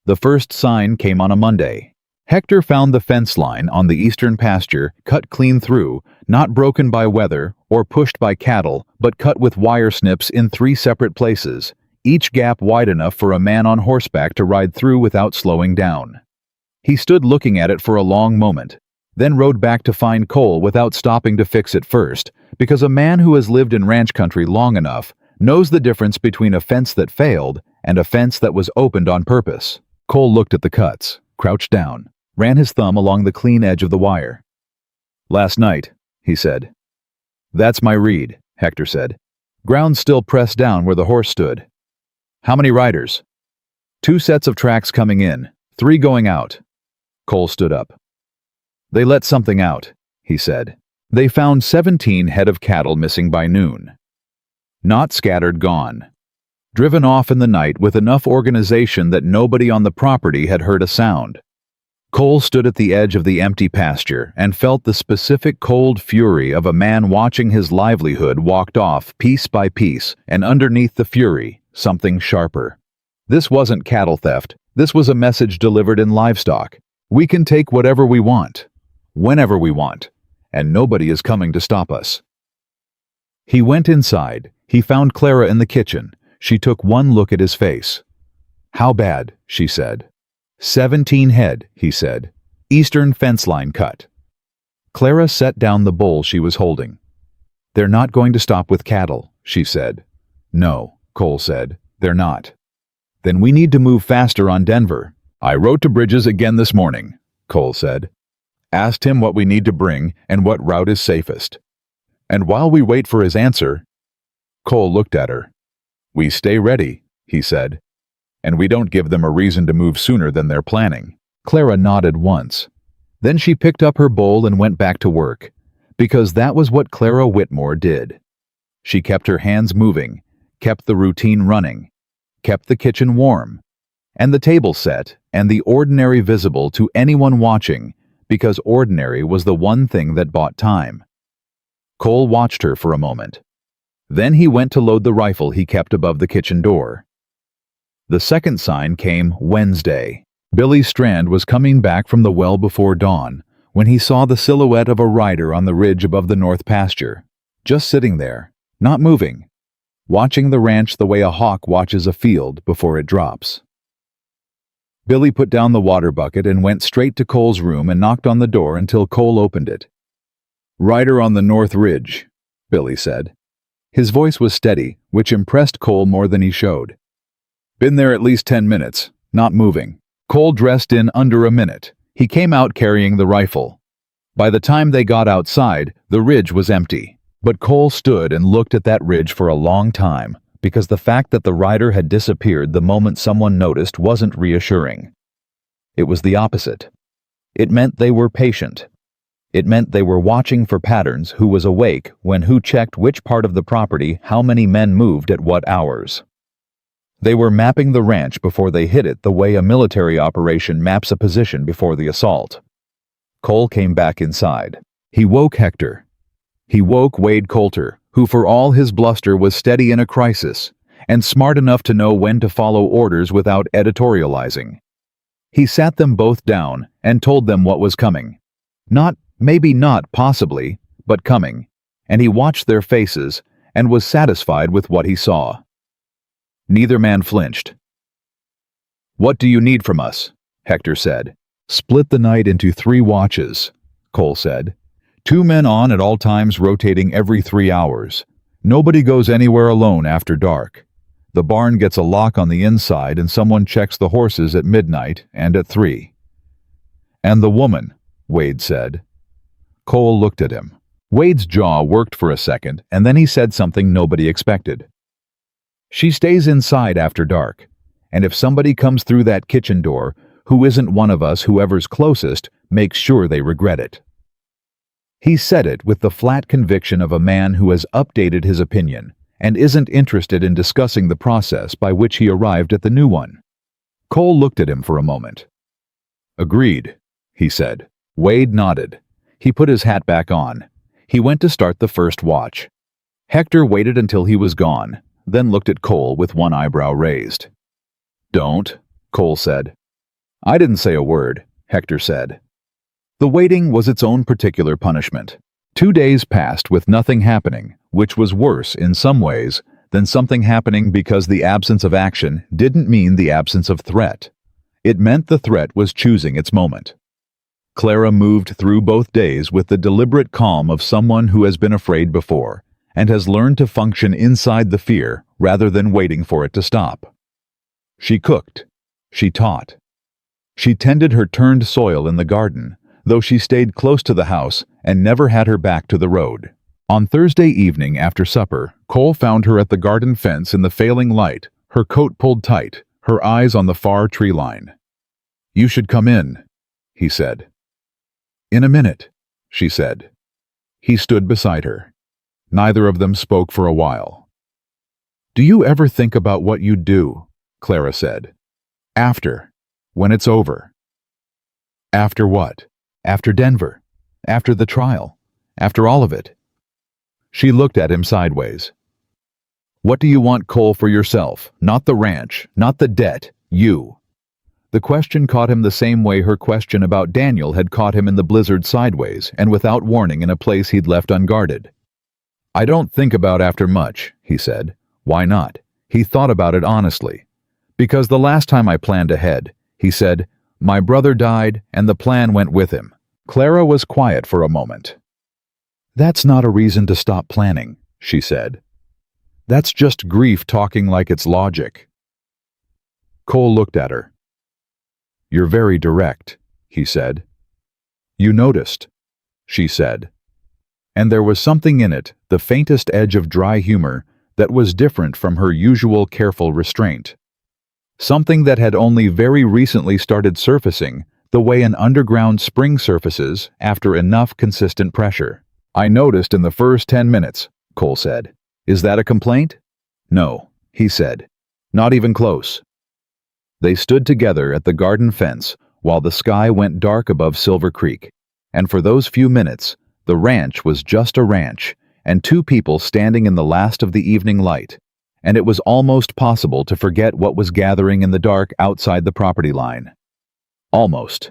The first sign came on a Monday. Hector found the fence line on the eastern pasture cut clean through, not broken by weather or pushed by cattle, but cut with wire snips in 3 separate places, each gap wide enough for a man on horseback to ride through without slowing down. He stood looking at it for a long moment, then rode back to find Cole without stopping to fix it first, because a man who has lived in ranch country long enough knows the difference between a fence that failed and a fence that was opened on purpose. Cole looked at the cuts, crouched down, ran his thumb along the clean edge of the wire. Last night, he said. That's my read, Hector said. Ground still pressed down where the horse stood. How many riders? 2 sets of tracks coming in, 3 going out. Cole stood up. They let something out, he said. They found 17 head of cattle missing by noon. Not scattered, gone. Driven off in the night with enough organization that nobody on the property had heard a sound. Cole stood at the edge of the empty pasture and felt the specific cold fury of a man watching his livelihood walked off piece by piece, and underneath the fury, something sharper. This wasn't cattle theft. This was a message delivered in livestock. We can take whatever we want, whenever we want, and nobody is coming to stop us. He went inside. He found Clara in the kitchen. She took one look at his face. How bad, she said. "17 head," he said. "Eastern fence line cut." Clara set down the bowl she was holding. "They're not going to stop with cattle," she said. "No," Cole said, "they're not." "Then we need to move faster on Denver." "I wrote to Bridges again this morning," Cole said. "Asked him what we need to bring and what route is safest. And while we wait for his answer..." Cole looked at her. "We stay ready," he said. "And we don't give them a reason to move sooner than they're planning." Clara nodded once. Then she picked up her bowl and went back to work, because that was what Clara Whitmore did. She kept her hands moving, kept the routine running, kept the kitchen warm, and the table set, and the ordinary visible to anyone watching, because ordinary was the one thing that bought time. Cole watched her for a moment. Then he went to load the rifle he kept above the kitchen door. The second sign came Wednesday. Billy Strand was coming back from the well before dawn when he saw the silhouette of a rider on the ridge above the north pasture, just sitting there, not moving, watching the ranch the way a hawk watches a field before it drops. Billy put down the water bucket and went straight to Cole's room and knocked on the door until Cole opened it. "Rider on the north ridge," Billy said. His voice was steady, which impressed Cole more than he showed. "Been there at least 10 minutes, not moving." Cole dressed in under a minute. He came out carrying the rifle. By the time they got outside, the ridge was empty. But Cole stood and looked at that ridge for a long time, because the fact that the rider had disappeared the moment someone noticed wasn't reassuring. It was the opposite. It meant they were patient. It meant they were watching for patterns, who was awake when who checked which part of the property, how many men moved at what hours. They were mapping the ranch before they hit it the way a military operation maps a position before the assault. Cole came back inside. He woke Hector. He woke Wade Coulter, who for all his bluster was steady in a crisis, and smart enough to know when to follow orders without editorializing. He sat them both down and told them what was coming. Not, maybe not, possibly, but coming, and he watched their faces and was satisfied with what he saw. Neither man flinched. "What do you need from us?" Hector said. "Split the night into 3 watches," Cole said. 2 men on at all times, rotating every 3 hours. Nobody goes anywhere alone after dark. The barn gets a lock on the inside and someone checks the horses at midnight and at 3. "And the woman," Wade said. Cole looked at him. Wade's jaw worked for a second, and then he said something nobody expected. "She stays inside after dark, and if somebody comes through that kitchen door who isn't one of us, whoever's closest makes sure they regret it." He said it with the flat conviction of a man who has updated his opinion and isn't interested in discussing the process by which he arrived at the new one. Cole looked at him for a moment. "Agreed," he said. Wade nodded. He put his hat back on. He went to start the first watch. Hector waited until he was gone, then looked at Cole with one eyebrow raised. "Don't," Cole said. "I didn't say a word," Hector said. The waiting was its own particular punishment. 2 days passed with nothing happening, which was worse in some ways than something happening, because the absence of action didn't mean the absence of threat. It meant the threat was choosing its moment. Clara moved through both days with the deliberate calm of someone who has been afraid before and has learned to function inside the fear rather than waiting for it to stop. She cooked. She taught. She tended her turned soil in the garden, though she stayed close to the house and never had her back to the road. On Thursday evening after supper, Cole found her at the garden fence in the failing light, her coat pulled tight, her eyes on the far tree line. "You should come in," he said. "In a minute," she said. He stood beside her. Neither of them spoke for a while. "Do you ever think about what you'd do?" Clara said. "After, when it's over." "After what? After Denver? After the trial? After all of it?" She looked at him sideways. "What do you want, Cole, for yourself? Not the ranch, not the debt, you." The question caught him the same way her question about Daniel had caught him in the blizzard sideways and without warning in a place he'd left unguarded. "I don't think about after much," he said. Why not? He thought about it honestly. "Because the last time I planned ahead," he said, My brother died, and the plan went with him." Clara was quiet for a moment. "That's not a reason to stop planning," she said. "That's just grief talking like it's logic." Cole looked at her. "You're very direct," he said. "You noticed," she said. And there was something in it, the faintest edge of dry humor, that was different from her usual careful restraint. Something that had only very recently started surfacing, the way an underground spring surfaces after enough consistent pressure. "I noticed in the first 10 minutes, Cole said. "Is that a complaint?" "No," he said. "Not even close." They stood together at the garden fence while the sky went dark above Silver Creek, and for those few minutes, the ranch was just a ranch, and two people standing in the last of the evening light, and it was almost possible to forget what was gathering in the dark outside the property line. Almost.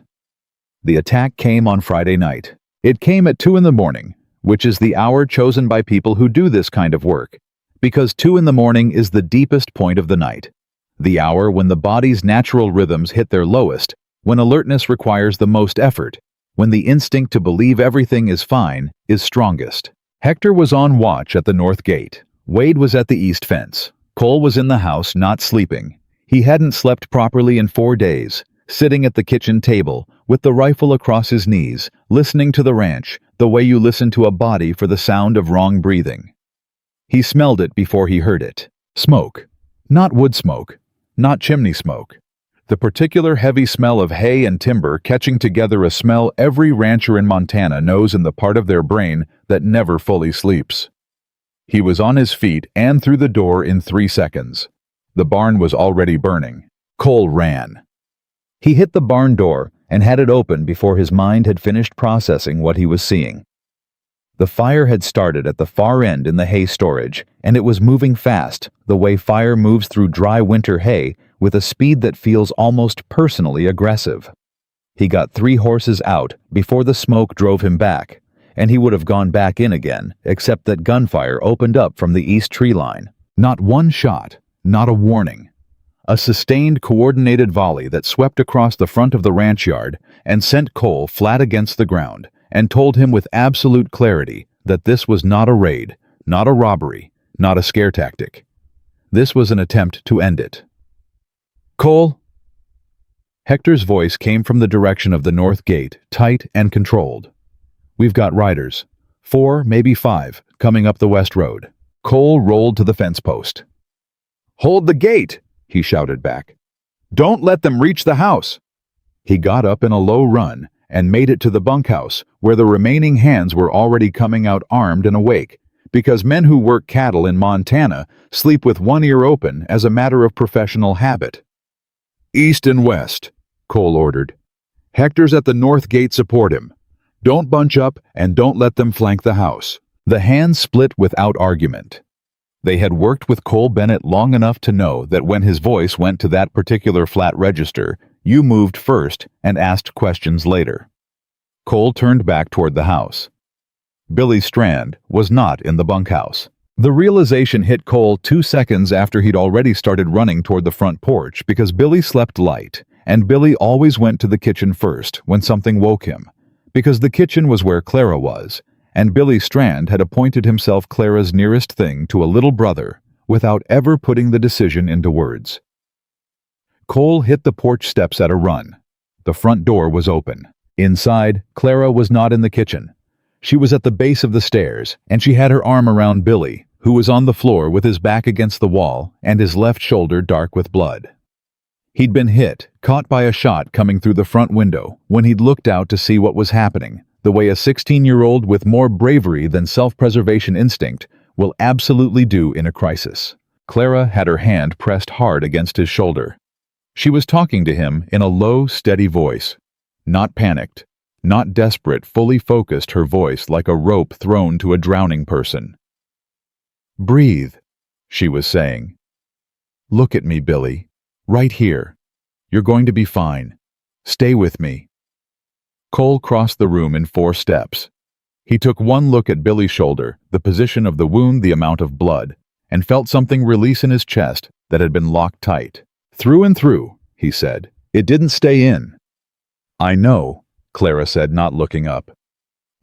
The attack came on Friday night. It came at 2 in the morning, which is the hour chosen by people who do this kind of work, because 2 in the morning is the deepest point of the night, the hour when the body's natural rhythms hit their lowest, when alertness requires the most effort, when the instinct to believe everything is fine is strongest. Hector was on watch at the north gate. Wade was at the east fence. Cole was in the house, not sleeping. He hadn't slept properly in 4 days, sitting at the kitchen table, with the rifle across his knees, listening to the ranch, the way you listen to a body for the sound of wrong breathing. He smelled it before he heard it. Smoke. Not wood smoke. Not chimney smoke. The particular heavy smell of hay and timber catching together a smell every rancher in Montana knows in the part of their brain that never fully sleeps. He was on his feet and through the door in 3 seconds. The barn was already burning. Cole ran. He hit the barn door and had it open before his mind had finished processing what he was seeing. The fire had started at the far end in the hay storage, and it was moving fast, the way fire moves through dry winter hay, with a speed that feels almost personally aggressive. He got 3 horses out before the smoke drove him back, and he would have gone back in again, except that gunfire opened up from the east tree line. Not one shot, not a warning. A sustained, coordinated volley that swept across the front of the ranch yard and sent Cole flat against the ground, and told him with absolute clarity that this was not a raid, not a robbery, not a scare tactic. This was an attempt to end it. "Cole?" Hector's voice came from the direction of the north gate, tight and controlled. "We've got riders. 4, maybe 5, coming up the west road." Cole rolled to the fence post. "Hold the gate!" he shouted back. "Don't let them reach the house!" He got up in a low run and made it to the bunkhouse, where the remaining hands were already coming out armed and awake, because men who work cattle in Montana sleep with one ear open as a matter of professional habit. "East and west," Cole ordered. "Hector's at the north gate, support him. Don't bunch up and don't let them flank the house." The hands split without argument. They had worked with Cole Bennett long enough to know that when his voice went to that particular flat register, you moved first and asked questions later. Cole turned back toward the house. Billy Strand was not in the bunkhouse. The realization hit Cole 2 seconds after he'd already started running toward the front porch, because Billy slept light, and Billy always went to the kitchen first when something woke him, because the kitchen was where Clara was, and Billy Strand had appointed himself Clara's nearest thing to a little brother without ever putting the decision into words. Cole hit the porch steps at a run. The front door was open. Inside, Clara was not in the kitchen. She was at the base of the stairs, and she had her arm around Billy, who was on the floor with his back against the wall and his left shoulder dark with blood. He'd been hit, caught by a shot coming through the front window, when he'd looked out to see what was happening, the way a 16-year-old with more bravery than self-preservation instinct will absolutely do in a crisis. Clara had her hand pressed hard against his shoulder. She was talking to him in a low, steady voice. Not panicked, not desperate, fully focused, her voice like a rope thrown to a drowning person. "Breathe," she was saying. "Look at me, Billy. Right here. You're going to be fine. Stay with me." Cole crossed the room in 4 steps. He took one look at Billy's shoulder, the position of the wound, the amount of blood, and felt something release in his chest that had been locked tight. "Through and through," he said. "It didn't stay in." I know, Clara said, not looking up.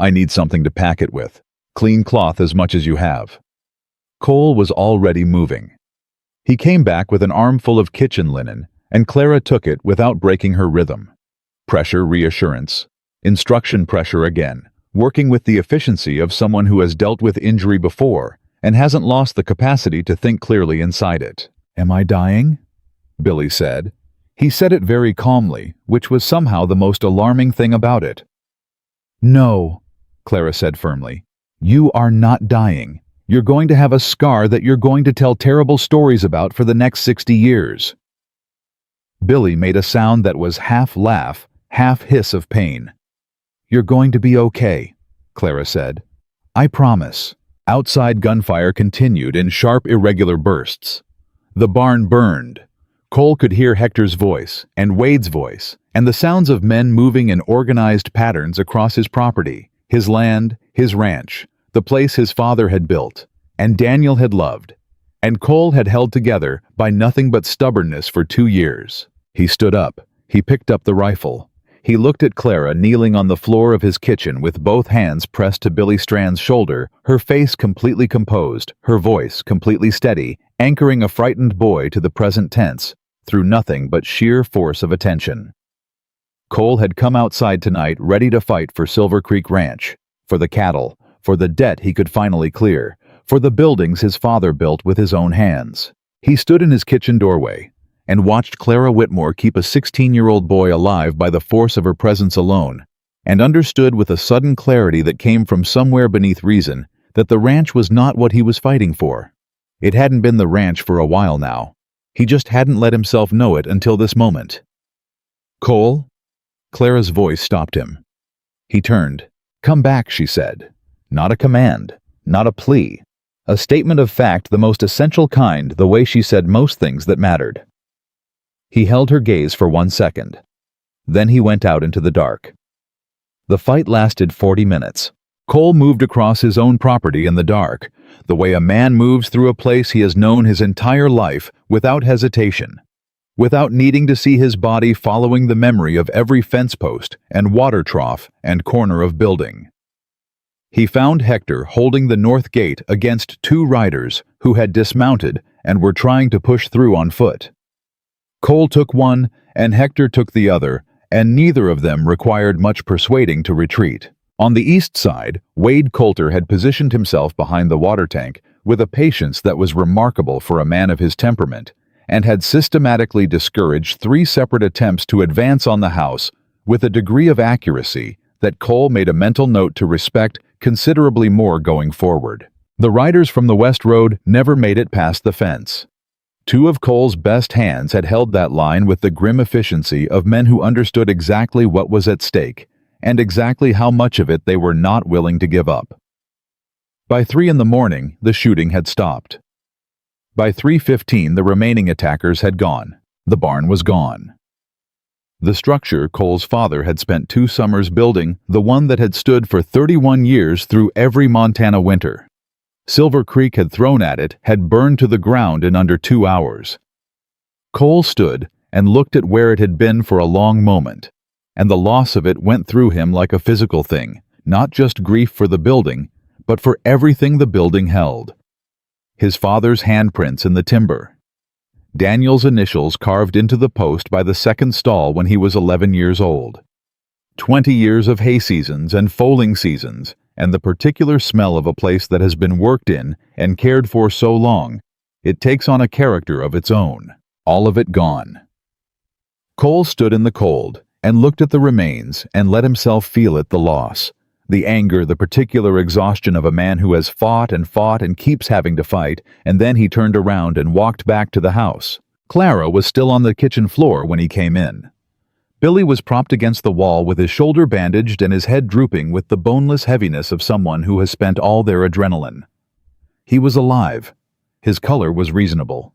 I need something to pack it with. Clean cloth as much as you have. Cole was already moving. He came back with an armful of kitchen linen, and Clara took it without breaking her rhythm. Pressure, reassurance. Instruction, pressure again, working with the efficiency of someone who has dealt with injury before and hasn't lost the capacity to think clearly inside it. Am I dying? Billy said. He said it very calmly, which was somehow the most alarming thing about it. No, Clara said firmly. You are not dying. You're going to have a scar that you're going to tell terrible stories about for the next 60 years. Billy made a sound that was half laugh, half hiss of pain. You're going to be okay, Clara said. I promise. Outside gunfire continued in sharp, irregular bursts. The barn burned. Cole could hear Hector's voice and Wade's voice and the sounds of men moving in organized patterns across his property, his land, his ranch, the place his father had built, and Daniel had loved, and Cole had held together by nothing but stubbornness for 2 years. He stood up. He picked up the rifle. He looked at Clara kneeling on the floor of his kitchen with both hands pressed to Billy Strand's shoulder, her face completely composed, her voice completely steady, anchoring a frightened boy to the present tense, through nothing but sheer force of attention. Cole had come outside tonight ready to fight for Silver Creek Ranch, for the cattle, for the debt he could finally clear, for the buildings his father built with his own hands. He stood in his kitchen doorway and watched Clara Whitmore keep a 16-year-old boy alive by the force of her presence alone, and understood with a sudden clarity that came from somewhere beneath reason that the ranch was not what he was fighting for. It hadn't been the ranch for a while now. He just hadn't let himself know it until this moment. Cole? Clara's voice stopped him. He turned. Come back, she said. Not a command, not a plea. A statement of fact, the most essential kind, the way she said most things that mattered. He held her gaze for 1 second. Then he went out into the dark. The fight lasted 40 minutes. Cole moved across his own property in the dark, the way a man moves through a place he has known his entire life without hesitation, without needing to see his body following the memory of every fence post and water trough and corner of building. He found Hector holding the north gate against 2 riders who had dismounted and were trying to push through on foot. Cole took one and Hector took the other, and neither of them required much persuading to retreat. On the east side, Wade Coulter had positioned himself behind the water tank with a patience that was remarkable for a man of his temperament, and had systematically discouraged 3 separate attempts to advance on the house with a degree of accuracy that Cole made a mental note to respect considerably more going forward. The riders from the West Road never made it past the fence. 2 of Cole's best hands had held that line with the grim efficiency of men who understood exactly what was at stake, and exactly how much of it they were not willing to give up. By 3 in the morning, the shooting had stopped. By 3:15, the remaining attackers had gone. The barn was gone. The structure Cole's father had spent 2 summers building, the one that had stood for 31 years through every Montana winter. Silver Creek had thrown at it, had burned to the ground in under 2 hours. Cole stood and looked at where it had been for a long moment, and the loss of it went through him like a physical thing, not just grief for the building, but for everything the building held. His father's handprints in the timber. Daniel's initials carved into the post by the second stall when he was 11 years old. 20 years of hay seasons and foaling seasons, and the particular smell of a place that has been worked in and cared for so long, it takes on a character of its own. All of it gone. Cole stood in the cold and looked at the remains and let himself feel it, the loss, the anger, the particular exhaustion of a man who has fought and keeps having to fight, and then he turned around and walked back to the house. Clara was still on the kitchen floor when he came in. Billy was propped against the wall with his shoulder bandaged and his head drooping with the boneless heaviness of someone who has spent all their adrenaline. He was alive. His color was reasonable.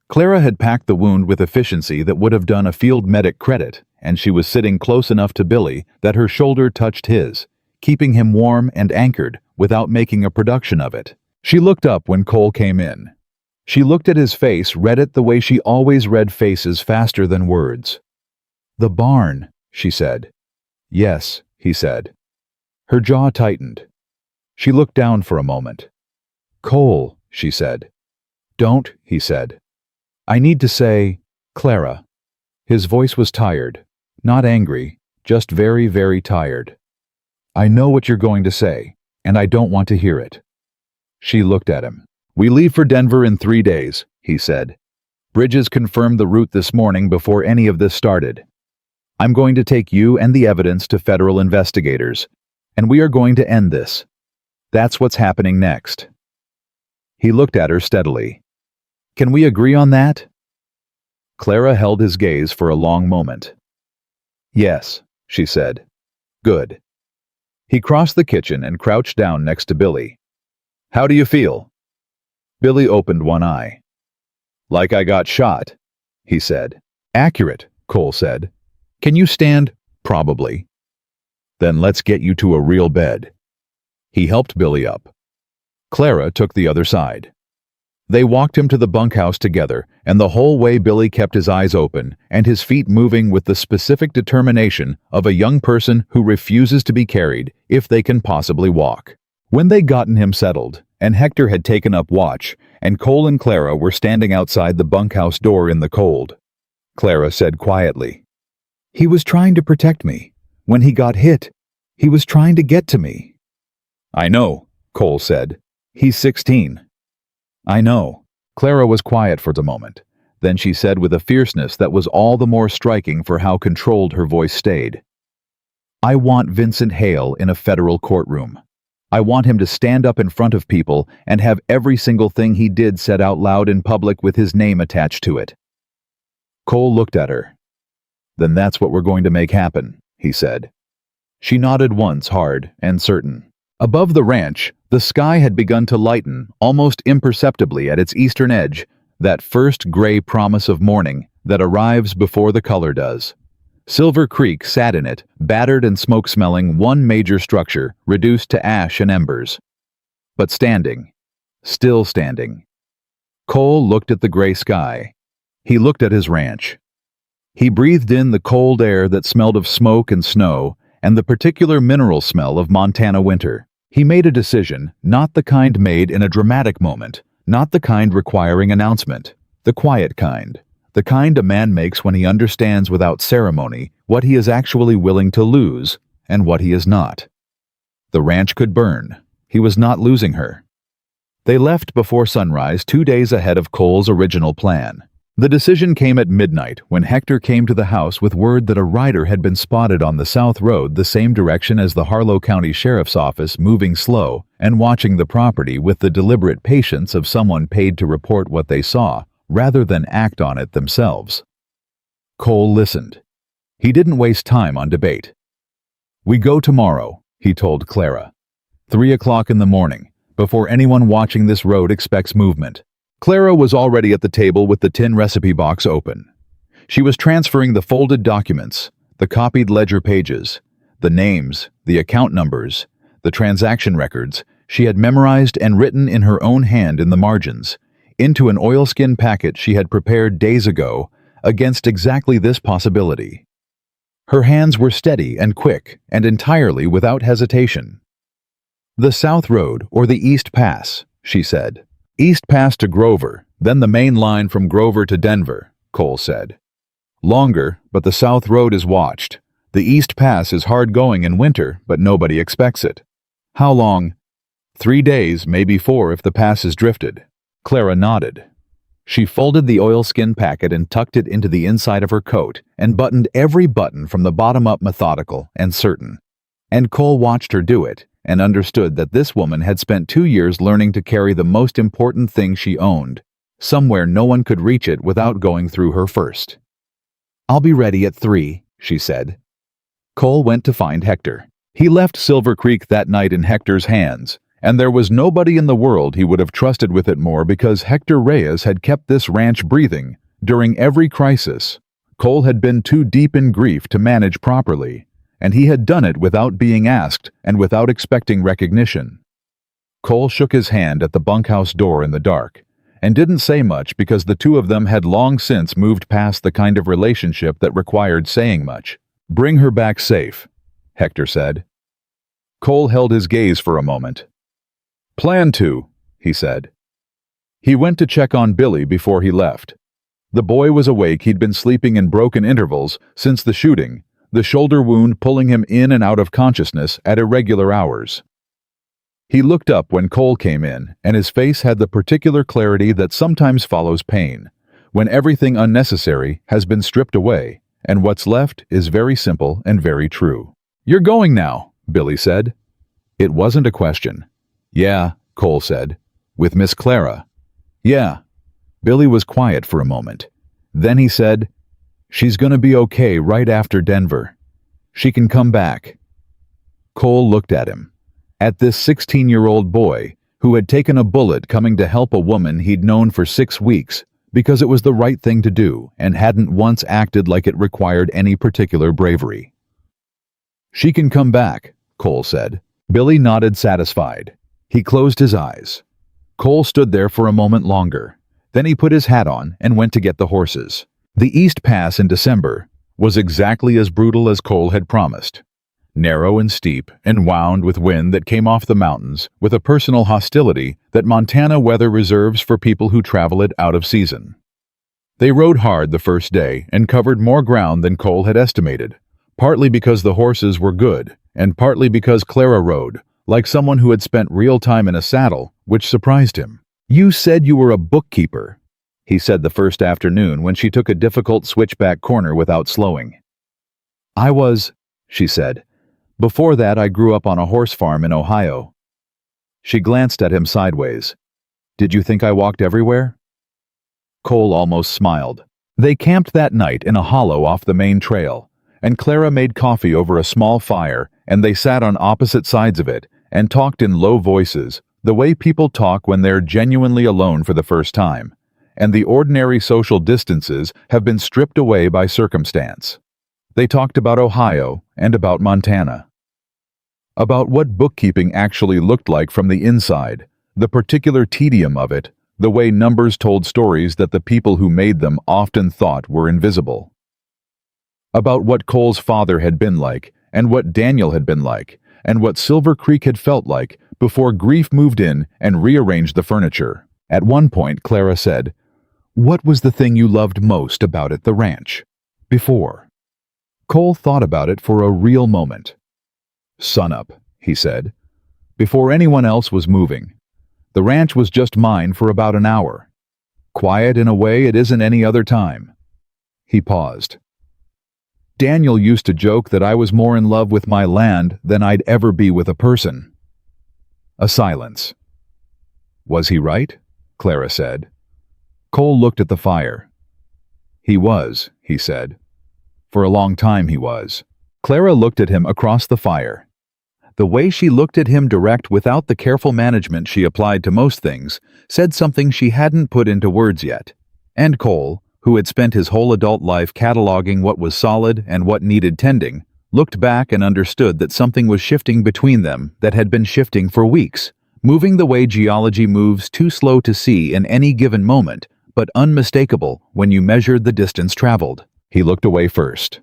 Clara had packed the wound with efficiency that would have done a field medic credit, and she was sitting close enough to Billy that her shoulder touched his, keeping him warm and anchored without making a production of it. She looked up when Cole came in. She looked at his face, read it the way she always read faces faster than words. The barn, she said. Yes, he said. Her jaw tightened. She looked down for a moment. Cole, she said. Don't, he said. I need to say, Clara. His voice was tired, not angry, just very, very tired. I know what you're going to say, and I don't want to hear it. She looked at him. We leave for Denver in 3 days, he said. Bridges confirmed the route this morning before any of this started. I'm going to take you and the evidence to federal investigators, and we are going to end this. That's what's happening next. He looked at her steadily. Can we agree on that? Clara held his gaze for a long moment. Yes, she said. Good. He crossed the kitchen and crouched down next to Billy. How do you feel? Billy opened one eye. Like I got shot, he said. Accurate, Cole said. Can you stand? Probably. Then let's get you to a real bed. He helped Billy up. Clara took the other side. They walked him to the bunkhouse together, and the whole way Billy kept his eyes open and his feet moving with the specific determination of a young person who refuses to be carried if they can possibly walk. When they gotten him settled, and Hector had taken up watch, and Cole and Clara were standing outside the bunkhouse door in the cold, Clara said quietly, He was trying to protect me. When he got hit, he was trying to get to me. I know, Cole said. He's 16. I know. Clara was quiet for the moment. Then she said with a fierceness that was all the more striking for how controlled her voice stayed. I want Vincent Hale in a federal courtroom. I want him to stand up in front of people and have every single thing he did said out loud in public with his name attached to it. Cole looked at her. Then that's what we're going to make happen, he said. She nodded once, hard and certain. Above the ranch, the sky had begun to lighten, almost imperceptibly at its eastern edge, that first gray promise of morning that arrives before the color does. Silver Creek sat in it, battered and smoke-smelling, one major structure, reduced to ash and embers. But standing. Still standing. Cole looked at the gray sky. He looked at his ranch. He breathed in the cold air that smelled of smoke and snow, and the particular mineral smell of Montana winter. He made a decision, not the kind made in a dramatic moment, not the kind requiring announcement, the quiet kind, the kind a man makes when he understands without ceremony what he is actually willing to lose and what he is not. The ranch could burn. He was not losing her. They left before sunrise 2 days ahead of Cole's original plan. The decision came at midnight when Hector came to the house with word that a rider had been spotted on the south road the same direction as the Harlow County Sheriff's Office, moving slow and watching the property with the deliberate patience of someone paid to report what they saw rather than act on it themselves. Cole listened. He didn't waste time on debate. We go tomorrow, he told Clara. 3 o'clock in the morning, before anyone watching this road expects movement. Clara was already at the table with the tin recipe box open. She was transferring the folded documents, the copied ledger pages, the names, the account numbers, the transaction records she had memorized and written in her own hand in the margins, into an oilskin packet she had prepared days ago against exactly this possibility. Her hands were steady and quick and entirely without hesitation. The South Road or the East Pass, she said. East Pass to Grover, then the main line from Grover to Denver, Cole said. Longer, but the South Road is watched. The East Pass is hard going in winter, but nobody expects it. How long? 3 days, maybe 4 if the pass is drifted. Clara nodded. She folded the oilskin packet and tucked it into the inside of her coat and buttoned every button from the bottom up, methodical and certain. And Cole watched her do it and understood that this woman had spent 2 years learning to carry the most important thing she owned, somewhere no one could reach it without going through her first. I'll be ready at 3, she said. Cole went to find Hector. He left Silver Creek that night in Hector's hands, and there was nobody in the world he would have trusted with it more because Hector Reyes had kept this ranch breathing during every crisis. Cole had been too deep in grief to manage properly, and he had done it without being asked and without expecting recognition. Cole shook his hand at the bunkhouse door in the dark, and didn't say much because the two of them had long since moved past the kind of relationship that required saying much. Bring her back safe, Hector said. Cole held his gaze for a moment. Plan to, he said. He went to check on Billy before he left. The boy was awake. He'd been sleeping in broken intervals since the shooting, the shoulder wound pulling him in and out of consciousness at irregular hours. He looked up when Cole came in, and his face had the particular clarity that sometimes follows pain, when everything unnecessary has been stripped away, and what's left is very simple and very true. You're going now, Billy said. It wasn't a question. Yeah, Cole said. With Miss Clara. Yeah. Billy was quiet for a moment. Then he said, She's gonna be okay right after Denver. She can come back. Cole looked at him. At this 16-year-old boy who had taken a bullet coming to help a woman he'd known for 6 weeks because it was the right thing to do and hadn't once acted like it required any particular bravery. She can come back, Cole said. Billy nodded satisfied. He closed his eyes. Cole stood there for a moment longer. Then he put his hat on and went to get the horses. The East Pass in December was exactly as brutal as Cole had promised. Narrow and steep and wound with wind that came off the mountains with a personal hostility that Montana weather reserves for people who travel it out of season. They rode hard the first day and covered more ground than Cole had estimated, partly because the horses were good and partly because Clara rode, like someone who had spent real time in a saddle, which surprised him. You said you were a bookkeeper, he said the first afternoon when she took a difficult switchback corner without slowing. I was, she said. Before that, I grew up on a horse farm in Ohio. She glanced at him sideways. Did you think I walked everywhere? Cole almost smiled. They camped that night in a hollow off the main trail, and Clara made coffee over a small fire, and they sat on opposite sides of it and talked in low voices, the way people talk when they're genuinely alone for the first time, and the ordinary social distances have been stripped away by circumstance. They talked about Ohio and about Montana. About what bookkeeping actually looked like from the inside, the particular tedium of it, the way numbers told stories that the people who made them often thought were invisible. About what Cole's father had been like, and what Daniel had been like, and what Silver Creek had felt like before grief moved in and rearranged the furniture. At one point, Clara said, What was the thing you loved most about it, the ranch? Before. Cole thought about it for a real moment. Sunup, he said. Before anyone else was moving. The ranch was just mine for about an hour. Quiet in a way it isn't any other time. He paused. Daniel used to joke that I was more in love with my land than I'd ever be with a person. A silence. Was he right? Clara said. Cole looked at the fire. He was, he said. For a long time he was. Clara looked at him across the fire. The way she looked at him direct without the careful management she applied to most things said something she hadn't put into words yet. And Cole, who had spent his whole adult life cataloging what was solid and what needed tending, looked back and understood that something was shifting between them that had been shifting for weeks, moving the way geology moves, too slow to see in any given moment, but unmistakable when you measured the distance traveled. He looked away first.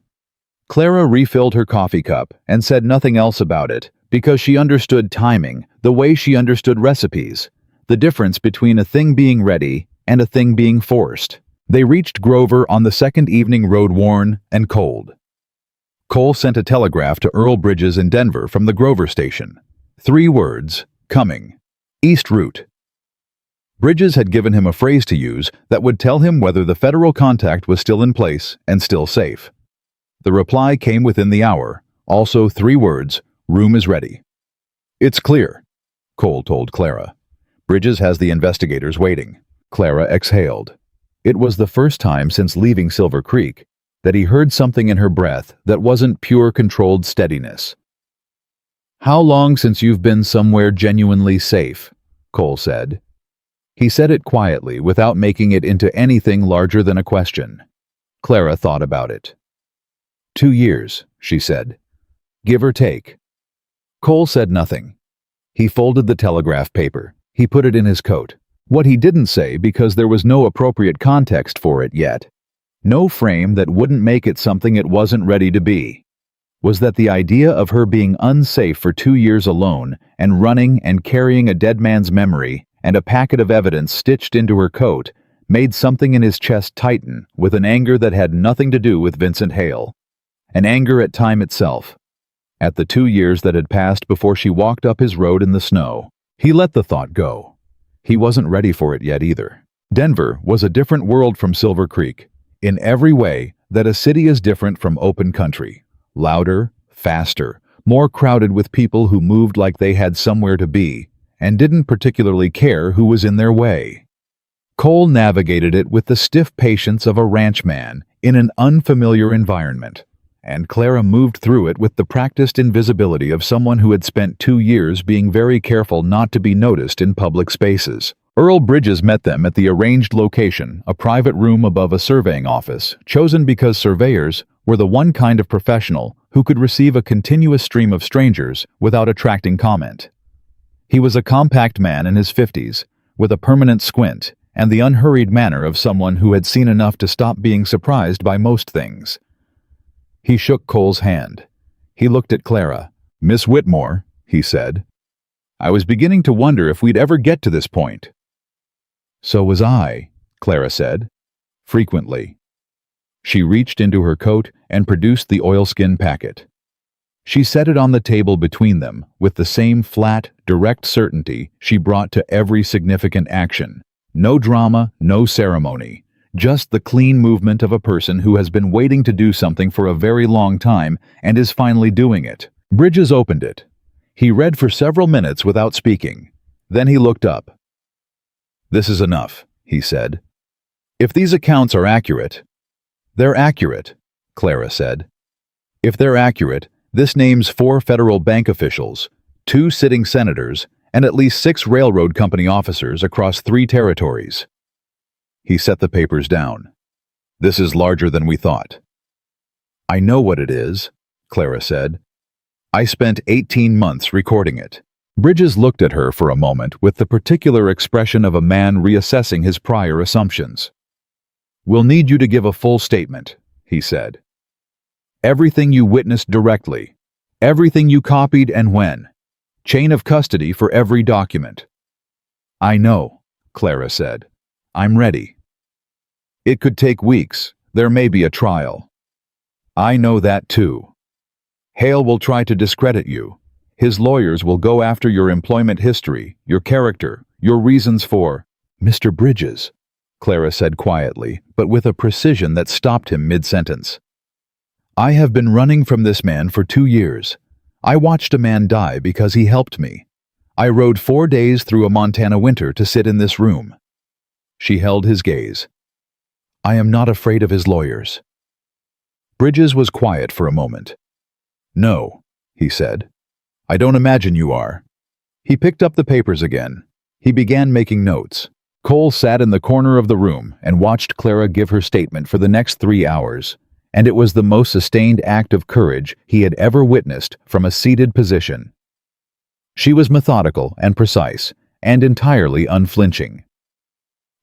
Clara refilled her coffee cup and said nothing else about it because she understood timing the way she understood recipes, the difference between a thing being ready and a thing being forced. They reached Grover on the second evening, road-worn and cold. Cole sent a telegraph to Earl Bridges in Denver from the Grover station. 3 words, coming. East route. Bridges had given him a phrase to use that would tell him whether the federal contact was still in place and still safe. The reply came within the hour, also 3 words, room is ready. It's clear, Cole told Clara. Bridges has the investigators waiting. Clara exhaled. It was the first time since leaving Silver Creek that he heard something in her breath that wasn't pure controlled steadiness. How long since you've been somewhere genuinely safe? Cole said. He said it quietly without making it into anything larger than a question. Clara thought about it. 2 years, she said. Give or take. Cole said nothing. He folded the telegraph paper. He put it in his coat. What he didn't say because there was no appropriate context for it yet. No frame that wouldn't make it something it wasn't ready to be. was that the idea of her being unsafe for 2 years alone and running and carrying a dead man's memory and a packet of evidence stitched into her coat made something in his chest tighten with an anger that had nothing to do with Vincent Hale. An anger at time itself. At the 2 years that had passed before she walked up his road in the snow. He let the thought go. He wasn't ready for it yet either. Denver was a different world from Silver Creek, in every way that a city is different from open country. Louder, faster, more crowded with people who moved like they had somewhere to be, and didn't particularly care who was in their way. Cole navigated it with the stiff patience of a ranchman in an unfamiliar environment, and Clara moved through it with the practiced invisibility of someone who had spent 2 years being very careful not to be noticed in public spaces. Earl Bridges met them at the arranged location, a private room above a surveying office, chosen because surveyors were the one kind of professional who could receive a continuous stream of strangers without attracting comment. He was a compact man in his 50s, with a permanent squint and the unhurried manner of someone who had seen enough to stop being surprised by most things. He shook Cole's hand. He looked at Clara. "Miss Whitmore," he said. "I was beginning to wonder if we'd ever get to this point." "So was I," Clara said. "Frequently." She reached into her coat and produced the oilskin packet. She set it on the table between them with the same flat, direct certainty she brought to every significant action. No drama, no ceremony, just the clean movement of a person who has been waiting to do something for a very long time and is finally doing it. Bridges opened it. He read for several minutes without speaking. Then he looked up. "This is enough," he said. "If these accounts are accurate—" "They're accurate," Clara said. "If they're accurate, this names 4 federal bank officials, 2 sitting senators, and at least 6 railroad company officers across 3 territories." He set the papers down. "This is larger than we thought." "I know what it is," Clara said. "I spent 18 months recording it." Bridges looked at her for a moment with the particular expression of a man reassessing his prior assumptions. "We'll need you to give a full statement," he said. "Everything you witnessed directly, everything you copied and when. Chain of custody for every document." "I know," Clara said. "I'm ready." "It could take weeks. There may be a trial." "I know that too. Hale will try to discredit you. His lawyers will go after your employment history, your character, your reasons for—" "Mr. Bridges," Clara said quietly, but with a precision that stopped him mid-sentence. "I have been running from this man for 2 years. I watched a man die because he helped me. I rode 4 days through a Montana winter to sit in this room." She held his gaze. "I am not afraid of his lawyers." Bridges was quiet for a moment. "No," he said. "I don't imagine you are." He picked up the papers again. He began making notes. Cole sat in the corner of the room and watched Clara give her statement for the next 3 hours, and it was the most sustained act of courage he had ever witnessed from a seated position. She was methodical and precise, and entirely unflinching.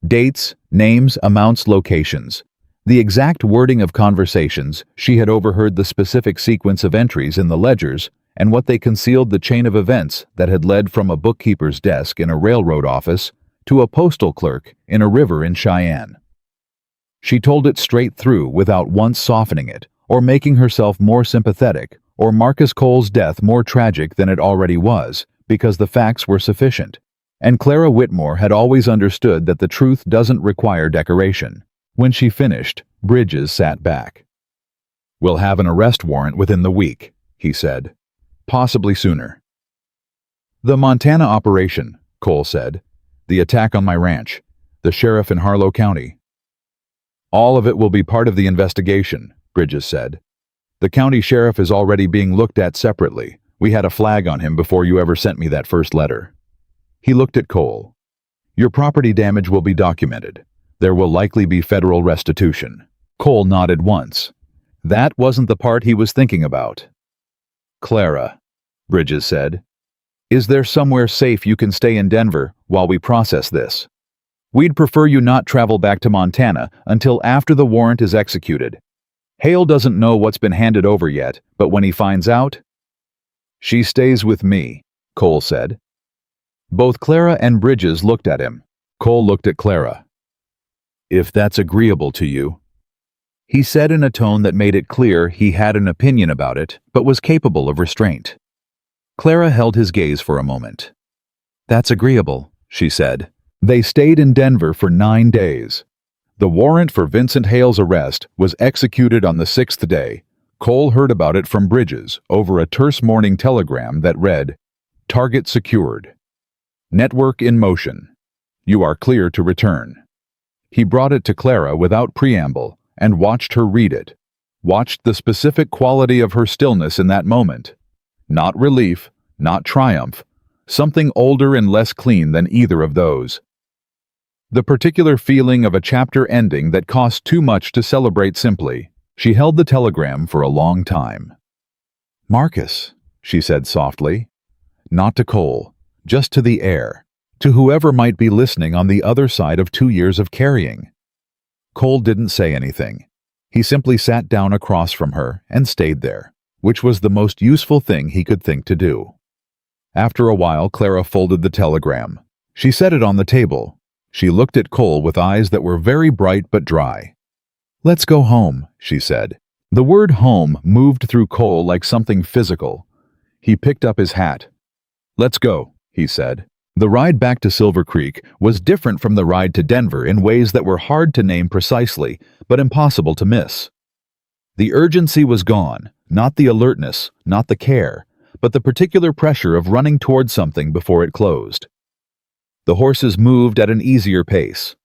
Dates, names, amounts, locations. The exact wording of conversations, she had overheard the specific sequence of entries in the ledgers, and what they concealed the chain of events that had led from a bookkeeper's desk in a railroad office to a postal clerk in a river in Cheyenne. She told it straight through without once softening it, or making herself more sympathetic, or Marcus Cole's death more tragic than it already was, because the facts were sufficient. And Clara Whitmore had always understood that the truth doesn't require decoration. When she finished, Bridges sat back. "We'll have an arrest warrant within the week," he said. "Possibly sooner." "The Montana operation," Cole said. "The attack on my ranch. The sheriff in Harlow County." "All of it will be part of the investigation," Bridges said. "The county sheriff is already being looked at separately. We had a flag on him before you ever sent me that first letter." He looked at Cole. "Your property damage will be documented. There will likely be federal restitution." Cole nodded once. That wasn't the part he was thinking about. "Clara," Bridges said, "is there somewhere safe you can stay in Denver while we process this? We'd prefer you not travel back to Montana until after the warrant is executed." Hale doesn't know what's been handed over yet, but when he finds out... She stays with me, Cole said. Both Clara and Bridges looked at him. Cole looked at Clara. If that's agreeable to you, he said in a tone that made it clear he had an opinion about it, but was capable of restraint. Clara held his gaze for a moment. That's agreeable, she said. They stayed in Denver for 9 days. The warrant for Vincent Hale's arrest was executed on the 6th day. Cole heard about it from Bridges over a terse morning telegram that read, "Target secured. Network in motion. You are clear to return." He brought it to Clara without preamble and watched her read it. Watched the specific quality of her stillness in that moment. Not relief, not triumph. Something older and less clean than either of those. The particular feeling of a chapter ending that cost too much to celebrate simply. She held the telegram for a long time. "Marcus," she said softly. Not to Cole, just to the air, to whoever might be listening on the other side of 2 years of carrying. Cole didn't say anything. He simply sat down across from her and stayed there, which was the most useful thing he could think to do. After a while, Clara folded the telegram. She set it on the table. She looked at Cole with eyes that were very bright but dry. "Let's go home," she said. The word home moved through Cole like something physical. He picked up his hat. "Let's go," he said. The ride back to Silver Creek was different from the ride to Denver in ways that were hard to name precisely, but impossible to miss. The urgency was gone, not the alertness, not the care, but the particular pressure of running toward something before it closed. The horses moved at an easier pace.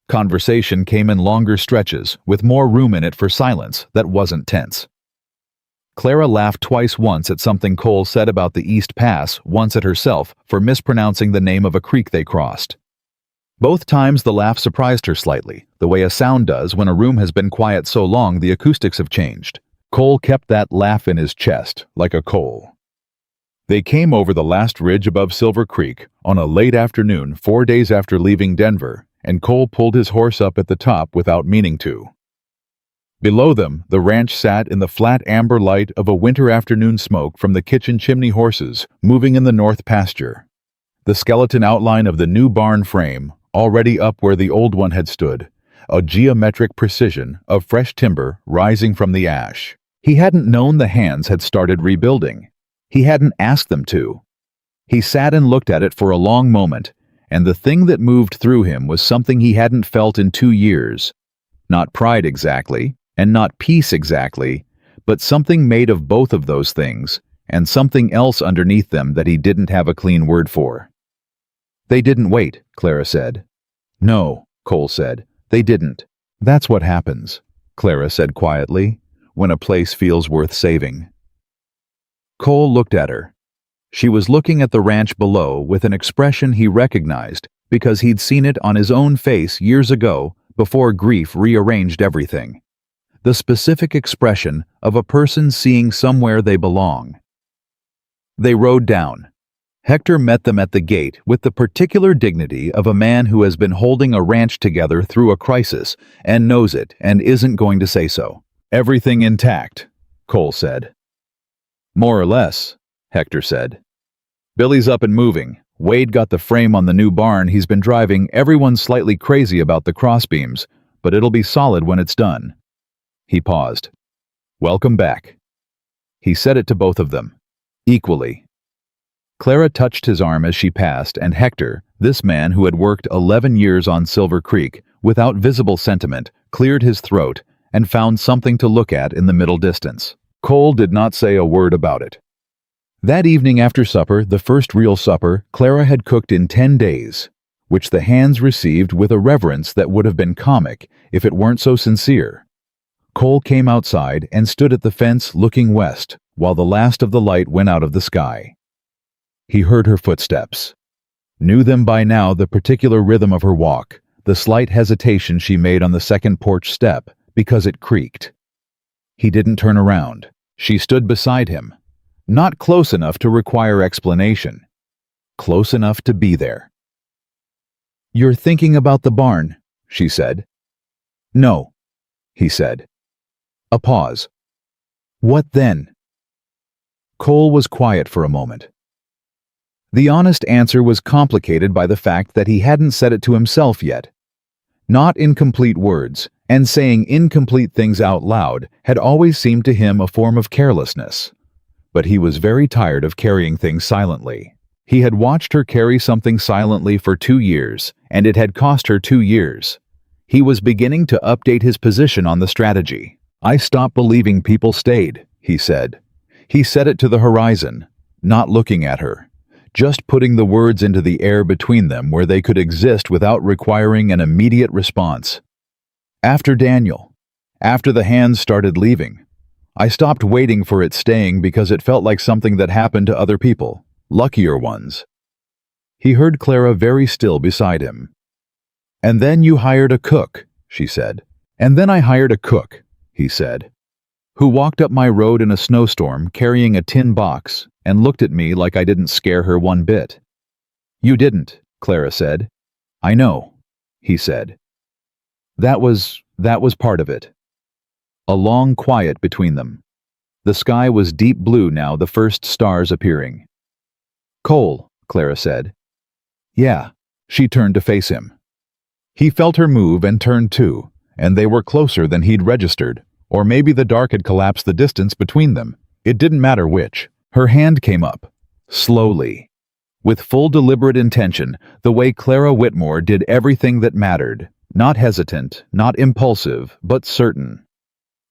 Conversation came in longer stretches, with more room in it for silence that wasn't tense. Clara laughed twice, once at something Cole said about the East Pass, once at herself for mispronouncing the name of a creek they crossed. Both times the laugh surprised her slightly, the way a sound does when a room has been quiet so long the acoustics have changed. Cole kept that laugh in his chest, like a coal. They came over the last ridge above Silver Creek on a late afternoon 4 days after leaving Denver, and Cole pulled his horse up at the top without meaning to. Below them, the ranch sat in the flat amber light of a winter afternoon smoke from the kitchen chimney horses moving in the north pasture. The skeleton outline of the new barn frame, already up where the old one had stood, a geometric precision of fresh timber rising from the ash. He hadn't known the hands had started rebuilding. He hadn't asked them to. He sat and looked at it for a long moment, and the thing that moved through him was something he hadn't felt in 2 years. Not pride exactly, and not peace exactly, but something made of both of those things, and something else underneath them that he didn't have a clean word for. "They didn't wait," Clara said. "No," Cole said, "they didn't. That's what happens," Clara said quietly, "when a place feels worth saving." Cole looked at her. She was looking at the ranch below with an expression he recognized because he'd seen it on his own face years ago before grief rearranged everything. The specific expression of a person seeing somewhere they belong. They rode down. Hector met them at the gate with the particular dignity of a man who has been holding a ranch together through a crisis and knows it and isn't going to say so. "Everything intact," Cole said. "More or less," Hector said. "Billy's up and moving. Wade got the frame on the new barn he's been driving. Everyone's slightly crazy about the crossbeams, but it'll be solid when it's done." He paused. "Welcome back." He said it to both of them, equally. Clara touched his arm as she passed, and Hector, this man who had worked 11 years on Silver Creek, without visible sentiment, cleared his throat and found something to look at in the middle distance. Cole did not say a word about it. That evening after supper, the first real supper Clara had cooked in 10 days, which the hands received with a reverence that would have been comic if it weren't so sincere. Cole came outside and stood at the fence looking west while the last of the light went out of the sky. He heard her footsteps. Knew them by now, the particular rhythm of her walk, the slight hesitation she made on the second porch step because it creaked. He didn't turn around. She stood beside him. Not close enough to require explanation. Close enough to be there. "You're thinking about the barn," she said. "No," he said. A pause. What then? Cole was quiet for a moment. The honest answer was complicated by the fact that he hadn't said it to himself yet. Not in complete words, and saying incomplete things out loud had always seemed to him a form of carelessness. But he was very tired of carrying things silently. He had watched her carry something silently for 2 years, and it had cost her 2 years. He was beginning to update his position on the strategy. I stopped believing people stayed, he said. He said it to the horizon, not looking at her, just putting the words into the air between them where they could exist without requiring an immediate response. After Daniel, after the hands started leaving, I stopped waiting for it staying because it felt like something that happened to other people, luckier ones. He heard Clara very still beside him. And then you hired a cook, she said. And then I hired a cook, he said, who walked up my road in a snowstorm carrying a tin box and looked at me like I didn't scare her one bit. You didn't, Clara said. I know, he said. That was part of it. A long quiet between them. The sky was deep blue now, the first stars appearing. Cole, Clara said. Yeah. She turned to face him. He felt her move and turned too, and they were closer than he'd registered, or maybe the dark had collapsed the distance between them. It didn't matter which. Her hand came up, slowly, with full deliberate intention, the way Clara Whitmore did everything that mattered, not hesitant, not impulsive, but certain.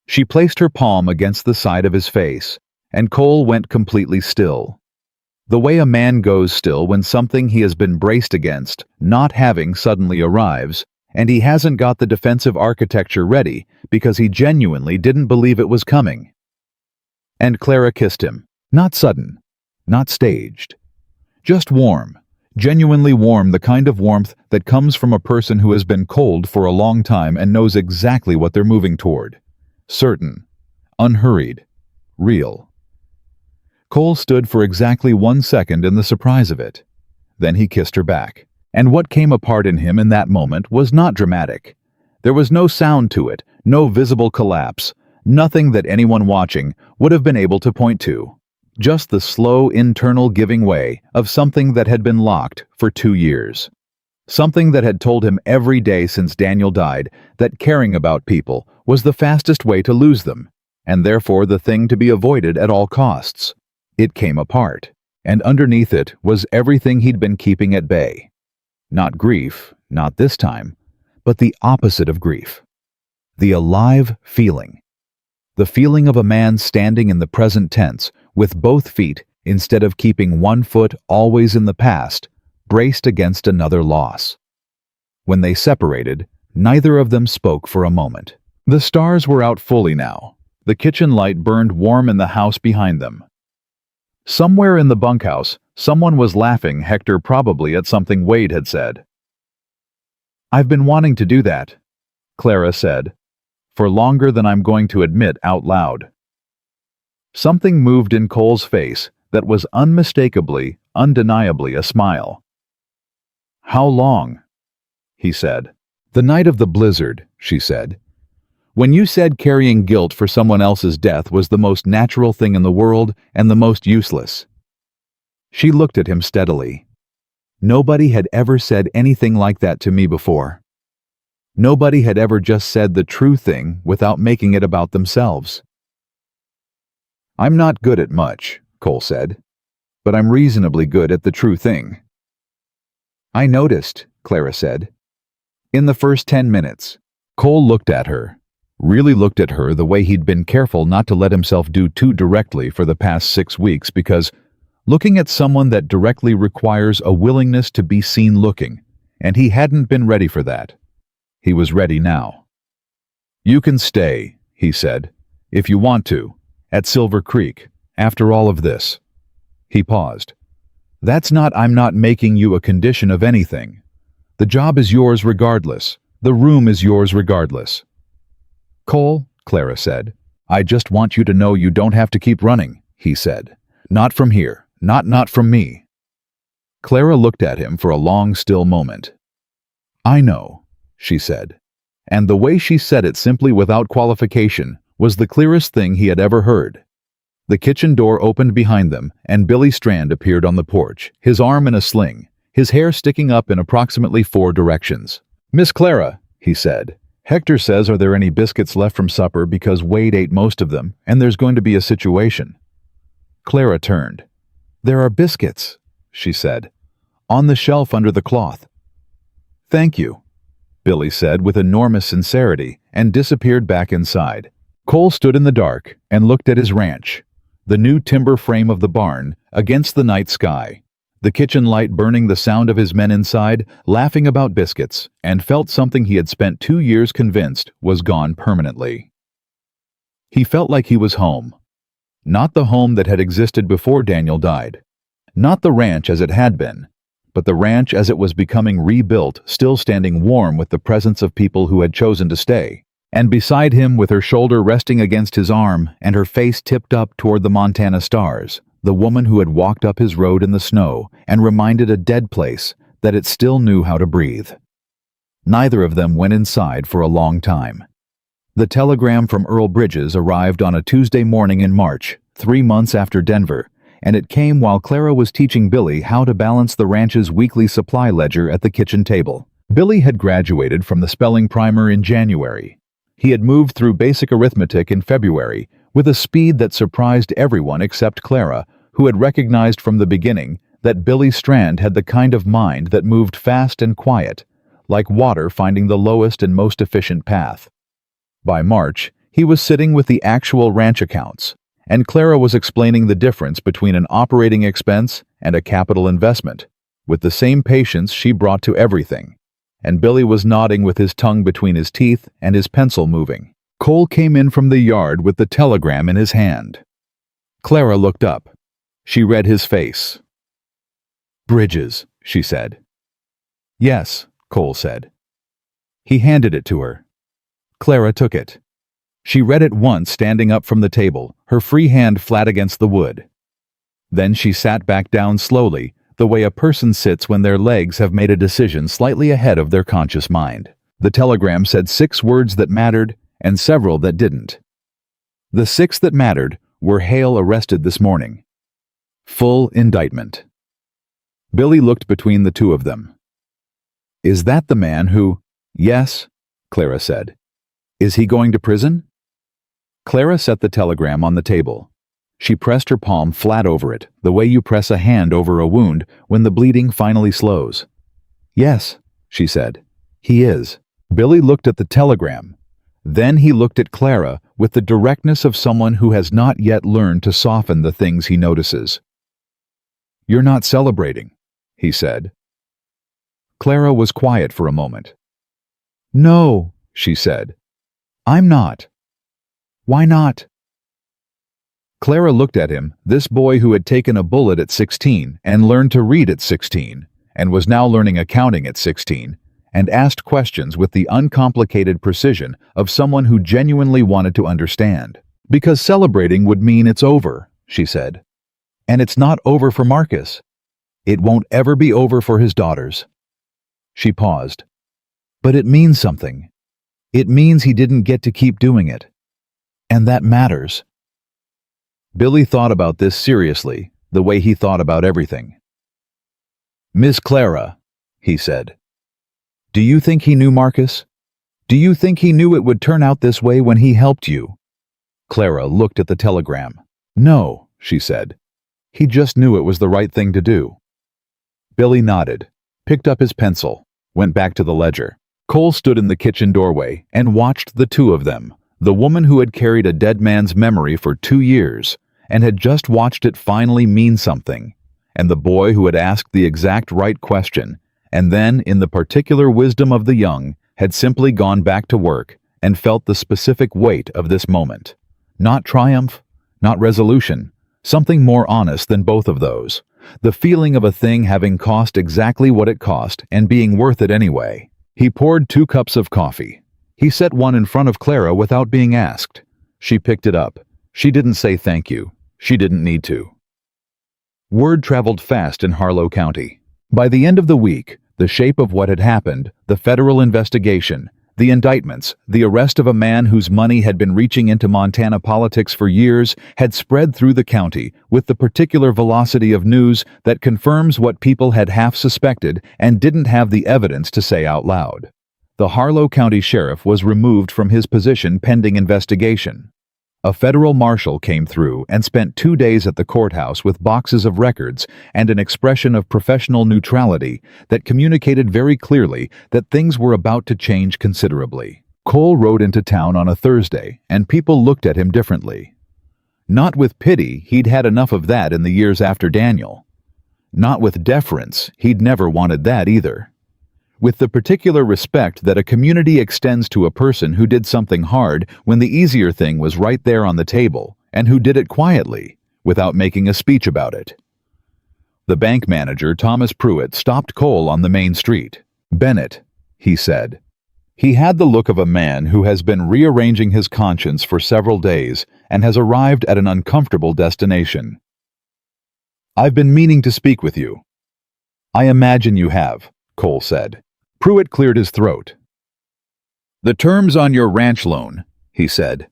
She placed her palm against the side of his face, and Cole went completely still. The way a man goes still when something he has been braced against, not having, suddenly arrives, and he hasn't got the defensive architecture ready because he genuinely didn't believe it was coming. And Clara kissed him. Not sudden, not staged. Just warm, genuinely warm, the kind of warmth that comes from a person who has been cold for a long time and knows exactly what they're moving toward. Certain, unhurried, real. Cole stood for exactly 1 second in the surprise of it. Then he kissed her back. And what came apart in him in that moment was not dramatic. There was no sound to it, no visible collapse, nothing that anyone watching would have been able to point to. Just the slow internal giving way of something that had been locked for 2 years. Something that had told him every day since Daniel died that caring about people was the fastest way to lose them, and therefore the thing to be avoided at all costs. It came apart, and underneath it was everything he'd been keeping at bay. Not grief, not this time, but the opposite of grief. The alive feeling. The feeling of a man standing in the present tense with both feet, instead of keeping one foot always in the past, braced against another loss. When they separated, neither of them spoke for a moment. The stars were out fully now. The kitchen light burned warm in the house behind them. Somewhere in the bunkhouse, someone was laughing, Hector probably at something Wade had said. I've been wanting to do that, Clara said, for longer than I'm going to admit out loud. Something moved in Cole's face that was unmistakably, undeniably a smile. How long? He said. The night of the blizzard, she said. When you said carrying guilt for someone else's death was the most natural thing in the world and the most useless. She looked at him steadily. Nobody had ever said anything like that to me before. Nobody had ever just said the true thing without making it about themselves. I'm not good at much, Cole said, but I'm reasonably good at the true thing. I noticed, Clara said. In the first 10 minutes, Cole looked at her, really looked at her the way he'd been careful not to let himself do too directly for the past 6 weeks, because looking at someone that directly requires a willingness to be seen looking, and he hadn't been ready for that. He was ready now. You can stay, he said, if you want to, at Silver Creek, after all of this. He paused. I'm not making you a condition of anything. The job is yours regardless. The room is yours regardless. Cole, Clara said, I just want you to know you don't have to keep running, he said. Not from here, not from me. Clara looked at him for a long, still moment. I know, she said. And the way she said it simply without qualification was the clearest thing he had ever heard. The kitchen door opened behind them, and Billy Strand appeared on the porch, his arm in a sling, his hair sticking up in approximately 4 directions. "Miss Clara," he said, "Hector says are there any biscuits left from supper because Wade ate most of them, and there's going to be a situation." Clara turned. "There are biscuits," she said, "on the shelf under the cloth." "Thank you," Billy said with enormous sincerity, and disappeared back inside. Cole stood in the dark and looked at his ranch, the new timber frame of the barn, against the night sky, the kitchen light burning, the sound of his men inside, laughing about biscuits, and felt something he had spent 2 years convinced was gone permanently. He felt like he was home. Not the home that had existed before Daniel died. Not the ranch as it had been, but the ranch as it was becoming rebuilt, still standing warm with the presence of people who had chosen to stay. And beside him, with her shoulder resting against his arm and her face tipped up toward the Montana stars, the woman who had walked up his road in the snow and reminded a dead place that it still knew how to breathe. Neither of them went inside for a long time. The telegram from Earl Bridges arrived on a Tuesday morning in March, 3 months after Denver, and it came while Clara was teaching Billy how to balance the ranch's weekly supply ledger at the kitchen table. Billy had graduated from the spelling primer in January. He had moved through basic arithmetic in February with a speed that surprised everyone except Clara, who had recognized from the beginning that Billy Strand had the kind of mind that moved fast and quiet, like water finding the lowest and most efficient path. By March, he was sitting with the actual ranch accounts, and Clara was explaining the difference between an operating expense and a capital investment, with the same patience she brought to everything. And Billy was nodding with his tongue between his teeth and his pencil moving. Cole came in from the yard with the telegram in his hand. Clara looked up. She read his face. "Bridges," she said. "Yes," Cole said. He handed it to her. Clara took it. She read it once, standing up from the table, her free hand flat against the wood. Then she sat back down slowly, the way a person sits when their legs have made a decision slightly ahead of their conscious mind. The telegram said 6 words that mattered and several that didn't. The 6 that mattered were Hale arrested this morning. Full indictment. Billy looked between the two of them. "Is that the man who—" "Yes," Clara said. "Is he going to prison?" Clara set the telegram on the table. She pressed her palm flat over it, the way you press a hand over a wound when the bleeding finally slows. "Yes," she said. "He is." Billy looked at the telegram. Then he looked at Clara with the directness of someone who has not yet learned to soften the things he notices. "You're not celebrating," he said. Clara was quiet for a moment. "No," she said. "I'm not." "Why not?" Clara looked at him, this boy who had taken a bullet at 16 and learned to read at 16, and was now learning accounting at 16, and asked questions with the uncomplicated precision of someone who genuinely wanted to understand. "Because celebrating would mean it's over," she said. "And it's not over for Marcus. It won't ever be over for his daughters." She paused. "But it means something. It means he didn't get to keep doing it. And that matters." Billy thought about this seriously, the way he thought about everything. "Miss Clara," he said, "do you think he knew Marcus? Do you think he knew it would turn out this way when he helped you?" Clara looked at the telegram. "No," she said. "He just knew it was the right thing to do." Billy nodded, picked up his pencil, went back to the ledger. Cole stood in the kitchen doorway and watched the two of them, the woman who had carried a dead man's memory for 2 years and had just watched it finally mean something, and the boy who had asked the exact right question and then, in the particular wisdom of the young, had simply gone back to work and felt the specific weight of this moment. Not triumph, not resolution, something more honest than both of those. The feeling of a thing having cost exactly what it cost and being worth it anyway. He poured 2 cups of coffee. He set one in front of Clara without being asked. She picked it up. She didn't say thank you. She didn't need to. Word traveled fast in Harlow County. By the end of the week, the shape of what had happened, the federal investigation, The indictments, the arrest of a man whose money had been reaching into Montana politics for years, had spread through the county with the particular velocity of news that confirms what people had half suspected and didn't have the evidence to say out loud. The Harlow County Sheriff was removed from his position pending investigation. A federal marshal came through and spent 2 days at the courthouse with boxes of records and an expression of professional neutrality that communicated very clearly that things were about to change considerably. Cole rode into town on a Thursday, and people looked at him differently. Not with pity, he'd had enough of that in the years after Daniel. Not with deference, he'd never wanted that either. With the particular respect that a community extends to a person who did something hard when the easier thing was right there on the table, and who did it quietly, without making a speech about it. The bank manager, Thomas Pruitt, stopped Cole on the main street. "Bennett," he said. He had the look of a man who has been rearranging his conscience for several days and has arrived at an uncomfortable destination. "I've been meaning to speak with you." "I imagine you have," Cole said. Pruitt cleared his throat. "The terms on your ranch loan," he said.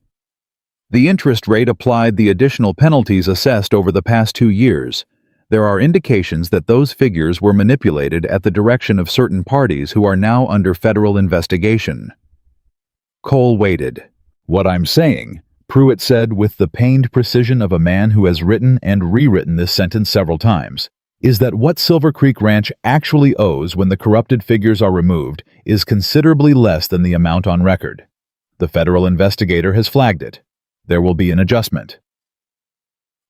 "The interest rate applied, the additional penalties assessed over the past 2 years. There are indications that those figures were manipulated at the direction of certain parties who are now under federal investigation." Cole waited. "What I'm saying," Pruitt said with the pained precision of a man who has written and rewritten this sentence several times, "is that what Silver Creek Ranch actually owes when the corrupted figures are removed is considerably less than the amount on record. The federal investigator has flagged it. There will be an adjustment."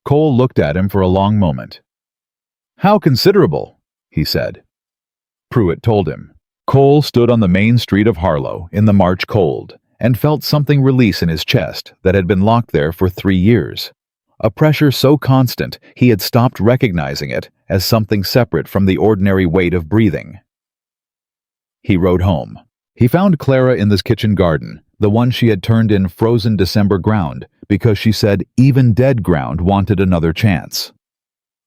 Cole looked at him for a long moment. "How considerable?" he said. Pruitt told him. Cole stood on the main street of Harlow in the March cold and felt something release in his chest that had been locked there for 3 years. A pressure so constant he had stopped recognizing it as something separate from the ordinary weight of breathing. He rode home. He found Clara in this kitchen garden, the one she had turned in frozen December ground, because she said even dead ground wanted another chance.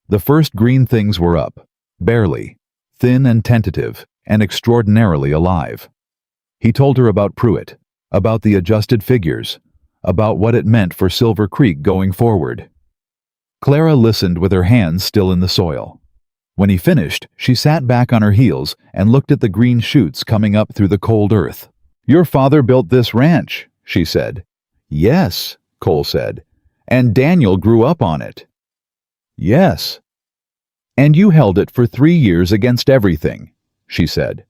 The first green things were up, barely, thin and tentative, and extraordinarily alive. He told her about Pruitt, about the adjusted figures, about what it meant for Silver Creek going forward. Clara listened with her hands still in the soil. When he finished, she sat back on her heels and looked at the green shoots coming up through the cold earth. "Your father built this ranch," she said. "Yes," Cole said. "And Daniel grew up on it." "Yes." "And you held it for 3 years against everything," she said.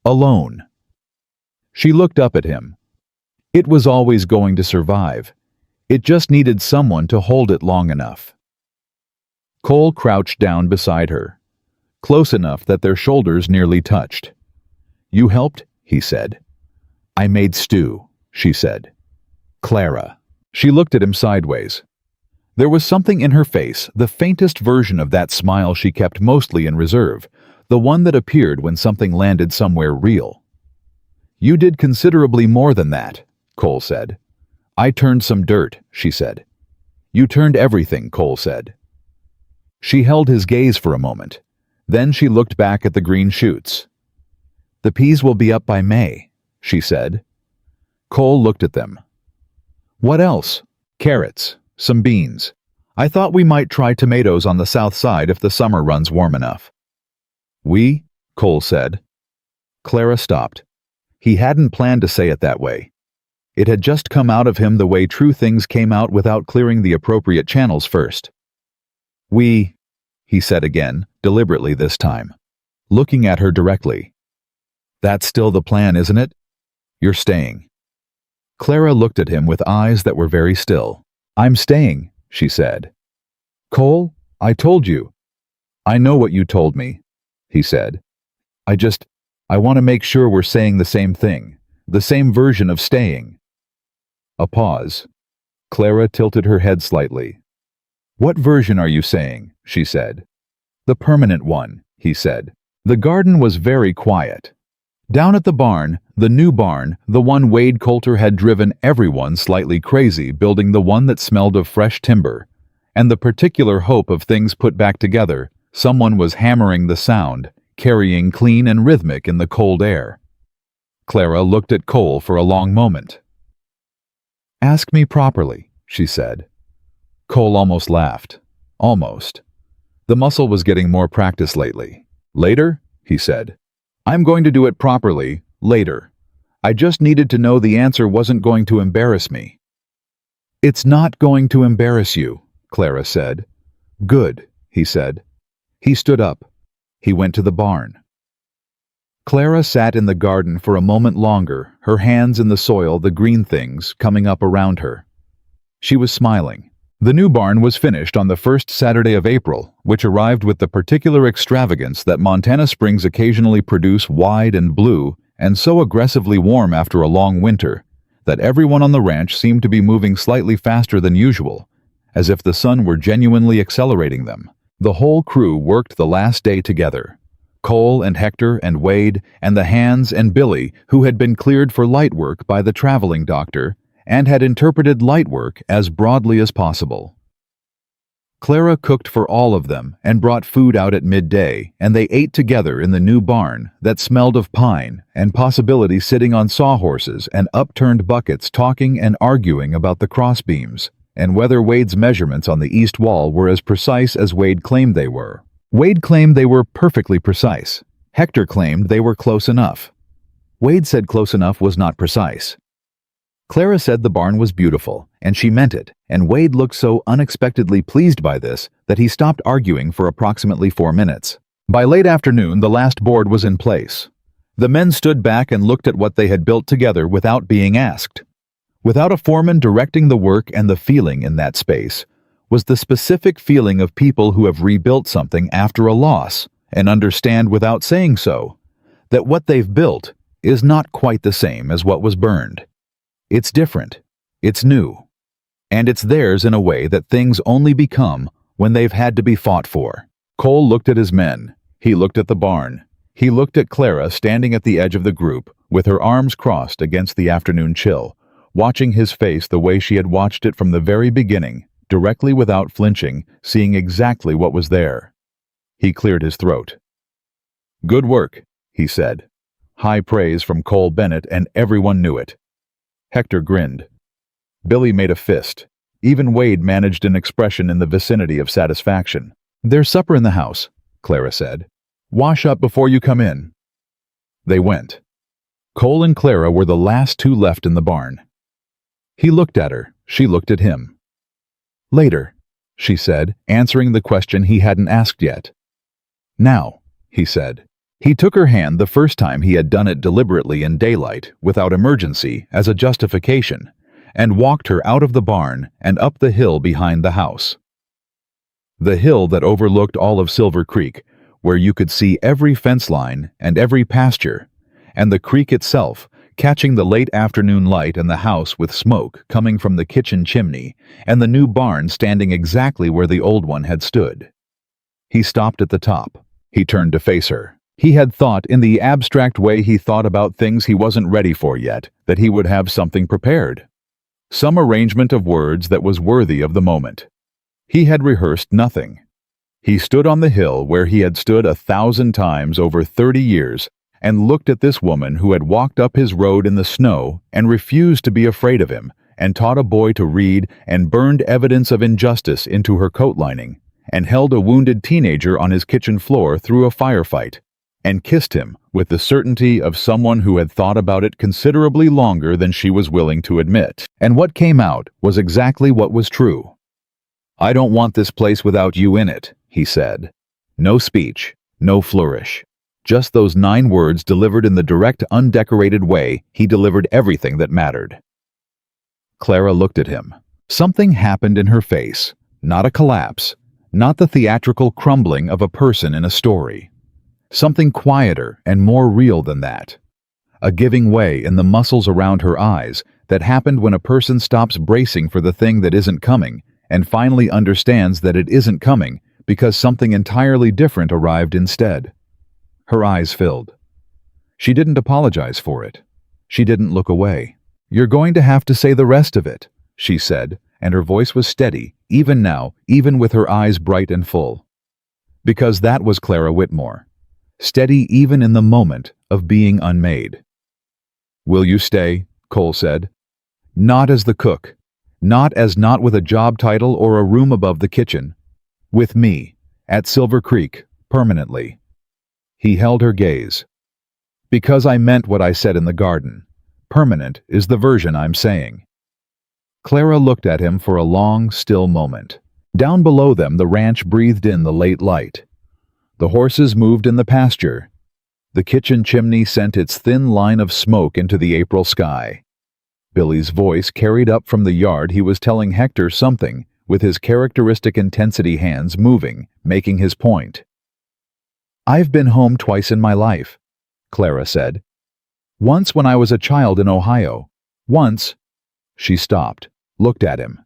"Alone." She looked up at him. It was always going to survive. It just needed someone to hold it long enough. Cole crouched down beside her, close enough that their shoulders nearly touched. "You helped?" he said. "I made stew," she said. "Clara." She looked at him sideways. There was something in her face, the faintest version of that smile she kept mostly in reserve, the one that appeared when something landed somewhere real. "You did considerably more than that," Cole said. "I turned some dirt," she said. "You turned everything," Cole said. She held his gaze for a moment. Then she looked back at the green shoots. "The peas will be up by May," she said. Cole looked at them. "What else?" "Carrots, some beans. I thought we might try tomatoes on the south side if the summer runs warm enough." "We?" Cole said. Clara stopped. He hadn't planned to say it that way. It had just come out of him the way true things came out without clearing the appropriate channels first. "We," he said again, deliberately this time, looking at her directly. "That's still the plan, isn't it? You're staying." Clara looked at him with eyes that were very still. "I'm staying," she said. "Cole, I told you." "I know what you told me," he said. I want to make sure we're saying the same thing, the same version of staying." A pause. Clara tilted her head slightly. "What version are you saying?" she said. "The permanent one," he said. The garden was very quiet. Down at the barn, the new barn, the one Wade Coulter had driven everyone slightly crazy building, the one that smelled of fresh timber, and the particular hope of things put back together, someone was hammering the sound, carrying clean and rhythmic in the cold air. Clara looked at Cole for a long moment. "Ask me properly," she said. Cole almost laughed. Almost. The muscle was getting more practice lately. "Later?" he said. "I'm going to do it properly, later. I just needed to know the answer wasn't going to embarrass me." "It's not going to embarrass you," Clara said. "Good," he said. He stood up. He went to the barn. Clara sat in the garden for a moment longer, her hands in the soil, the green things coming up around her. She was smiling. The new barn was finished on the first Saturday of April, which arrived with the particular extravagance that Montana springs occasionally produce, wide and blue, and so aggressively warm after a long winter, that everyone on the ranch seemed to be moving slightly faster than usual, as if the sun were genuinely accelerating them. The whole crew worked the last day together. Cole and Hector and Wade and the hands and Billy, who had been cleared for light work by the traveling doctor and had interpreted light work as broadly as possible. Clara cooked for all of them and brought food out at midday, and they ate together in the new barn that smelled of pine and possibility, sitting on sawhorses and upturned buckets, talking and arguing about the crossbeams and whether Wade's measurements on the east wall were as precise as Wade claimed they were. Wade claimed they were perfectly precise. Hector claimed they were close enough. Wade said close enough was not precise. Clara said the barn was beautiful, and she meant it, and Wade looked so unexpectedly pleased by this that he stopped arguing for approximately 4 minutes. By late afternoon, the last board was in place. The men stood back and looked at what they had built together without being asked. Without a foreman directing the work, and the feeling in that space was the specific feeling of people who have rebuilt something after a loss and understand without saying so that what they've built is not quite the same as what was burned. It's different, it's new, and it's theirs in a way that things only become when they've had to be fought for. Cole looked at his men. He looked at the barn. He looked at Clara standing at the edge of the group with her arms crossed against the afternoon chill, watching his face the way she had watched it from the very beginning, directly without flinching, seeing exactly what was there. He cleared his throat. "Good work," he said. High praise from Cole Bennett, and everyone knew it. Hector grinned. Billy made a fist. Even Wade managed an expression in the vicinity of satisfaction. "There's supper in the house," Clara said. "Wash up before you come in." They went. Cole and Clara were the last two left in the barn. He looked at her. She looked at him. "Later," she said, answering the question he hadn't asked yet. "Now," he said. He took her hand the first time he had done it deliberately in daylight, without emergency, as a justification, and walked her out of the barn and up the hill behind the house. The hill that overlooked all of Silver Creek, where you could see every fence line and every pasture, and the creek itself, catching the late afternoon light, and the house with smoke coming from the kitchen chimney, and the new barn standing exactly where the old one had stood. He stopped at the top. He turned to face her. He had thought, in the abstract way he thought about things he wasn't ready for yet, that he would have something prepared. Some arrangement of words that was worthy of the moment. He had rehearsed nothing. He stood on the hill where he had stood 1,000 times over 30 years and looked at this woman who had walked up his road in the snow and refused to be afraid of him, and taught a boy to read, and burned evidence of injustice into her coat lining, and held a wounded teenager on his kitchen floor through a firefight, and kissed him with the certainty of someone who had thought about it considerably longer than she was willing to admit. And what came out was exactly what was true. "I don't want this place without you in it," he said. No speech, no flourish. Just those 9 words delivered in the direct, undecorated way he delivered everything that mattered. Clara looked at him. Something happened in her face. Not a collapse. Not the theatrical crumbling of a person in a story. Something quieter and more real than that. A giving way in the muscles around her eyes that happened when a person stops bracing for the thing that isn't coming and finally understands that it isn't coming because something entirely different arrived instead. Her eyes filled. She didn't apologize for it. She didn't look away. "You're going to have to say the rest of it," she said, and her voice was steady, even now, even with her eyes bright and full. Because that was Clara Whitmore. Steady even in the moment of being unmade. Will you stay? Cole said. Not as the cook. Not with a job title or a room above the kitchen. With me, at Silver Creek, permanently. He held her gaze. Because I meant what I said in the garden. Permanent is the version I'm saying. Clara looked at him for a long, still moment. Down below them, the ranch breathed in the late light. The horses moved in the pasture. The kitchen chimney sent its thin line of smoke into the April sky. Billy's voice carried up from the yard. He was telling Hector something, with his characteristic intensity hands moving, making his point. I've been home twice in my life, Clara said. Once when I was a child in Ohio. Once. She stopped, looked at him.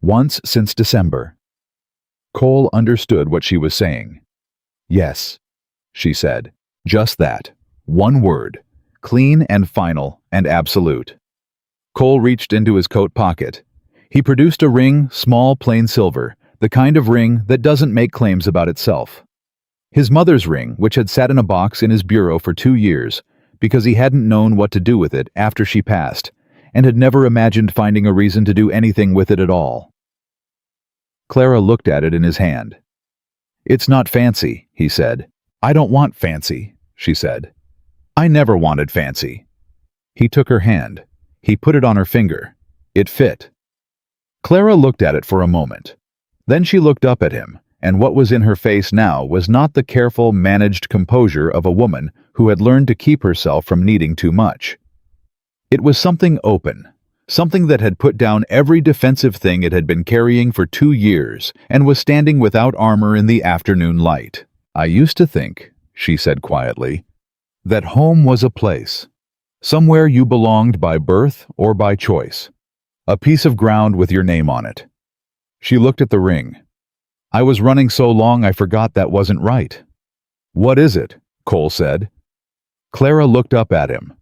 Once since December. Cole understood what she was saying. Yes, she said. Just that. One word. Clean and final and absolute. Cole reached into his coat pocket. He produced a ring, small, plain silver, the kind of ring that doesn't make claims about itself. His mother's ring, which had sat in a box in his bureau for 2 years, because he hadn't known what to do with it after she passed, and had never imagined finding a reason to do anything with it at all. Clara looked at it in his hand. It's not fancy, he said. I don't want fancy, she said. I never wanted fancy. He took her hand. He put it on her finger. It fit. Clara looked at it for a moment. Then she looked up at him, and what was in her face now was not the careful, managed composure of a woman who had learned to keep herself from needing too much. It was something open, something that had put down every defensive thing it had been carrying for 2 years and was standing without armor in the afternoon light. I used to think, she said quietly, that home was a place, somewhere you belonged by birth or by choice, a piece of ground with your name on it. She looked at the ring. I was running so long I forgot that wasn't right. What is it? Cole said. Clara looked up at him.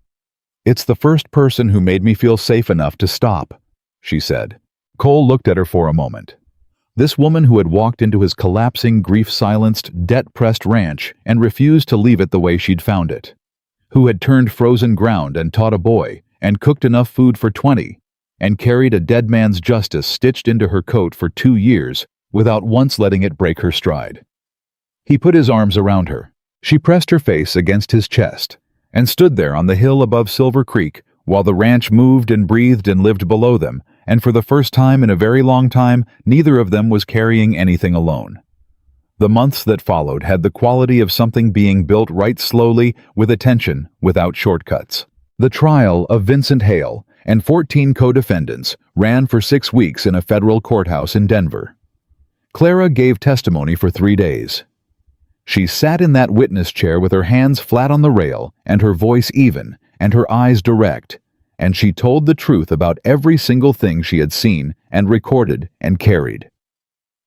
It's the first person who made me feel safe enough to stop, she said. Cole looked at her for a moment. This woman who had walked into his collapsing, grief-silenced, debt-pressed ranch and refused to leave it the way she'd found it. Who had turned frozen ground and taught a boy, and cooked enough food for 20, and carried a dead man's justice stitched into her coat for 2 years without once letting it break her stride. He put his arms around her. She pressed her face against his chest and stood there on the hill above Silver Creek while the ranch moved and breathed and lived below them, and for the first time in a very long time, neither of them was carrying anything alone. The months that followed had the quality of something being built right slowly, with attention, without shortcuts. The trial of Vincent Hale and 14 co-defendants ran for 6 weeks in a federal courthouse in Denver. Clara gave testimony for 3 days. She sat in that witness chair with her hands flat on the rail and her voice even and her eyes direct, and she told the truth about every single thing she had seen and recorded and carried.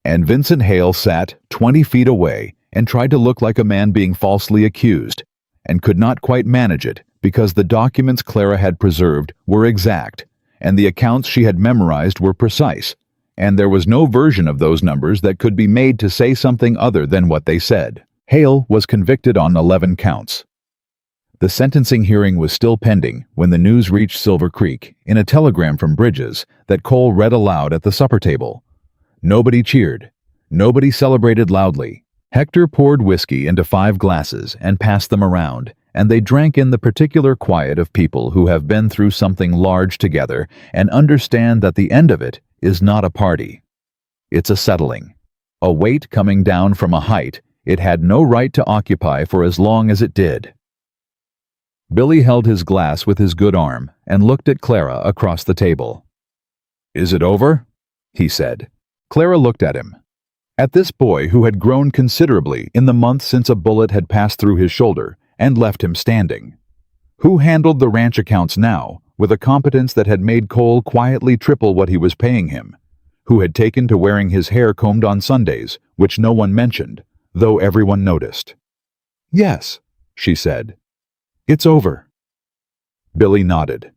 And Vincent Hale sat 20 feet away and tried to look like a man being falsely accused, and could not quite manage it because the documents Clara had preserved were exact, and the accounts she had memorized were precise, and there was no version of those numbers that could be made to say something other than what they said. Hale was convicted on 11 counts. The sentencing hearing was still pending when the news reached Silver Creek, in a telegram from Bridges, that Cole read aloud at the supper table. Nobody cheered. Nobody celebrated loudly. Hector poured whiskey into 5 glasses and passed them around, and they drank in the particular quiet of people who have been through something large together and understand that the end of it is not a party. It's a settling. A weight coming down from a height it had no right to occupy for as long as it did. Billy held his glass with his good arm and looked at Clara across the table. Is it over? He said. Clara looked at him. At this boy who had grown considerably in the month since a bullet had passed through his shoulder and left him standing. Who handled the ranch accounts now with a competence that had made Cole quietly triple what he was paying him. Who had taken to wearing his hair combed on Sundays, which no one mentioned, though everyone noticed. Yes, she said. It's over. Billy nodded.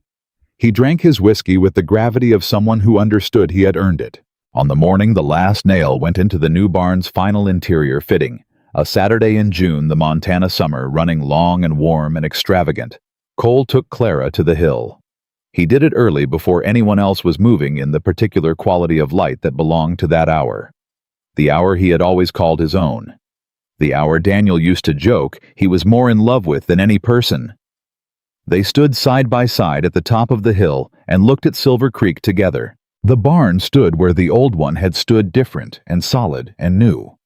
He drank his whiskey with the gravity of someone who understood he had earned it. On the morning the last nail went into the new barn's final interior fitting, a Saturday in June, the Montana summer running long and warm and extravagant, Cole took Clara to the hill. He did it early before anyone else was moving in the particular quality of light that belonged to that hour. The hour he had always called his own. The hour Daniel used to joke he was more in love with than any person. They stood side by side at the top of the hill and looked at Silver Creek together. The barn stood where the old one had stood, different and solid and new.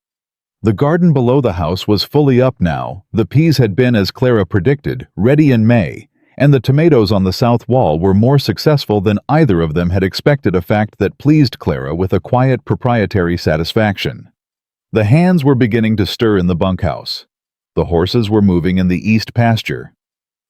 The garden below the house was fully up now. The peas had been, as Clara predicted, ready in May, and the tomatoes on the south wall were more successful than either of them had expected, a fact that pleased Clara with a quiet proprietary satisfaction. The hands were beginning to stir in the bunkhouse. The horses were moving in the east pasture.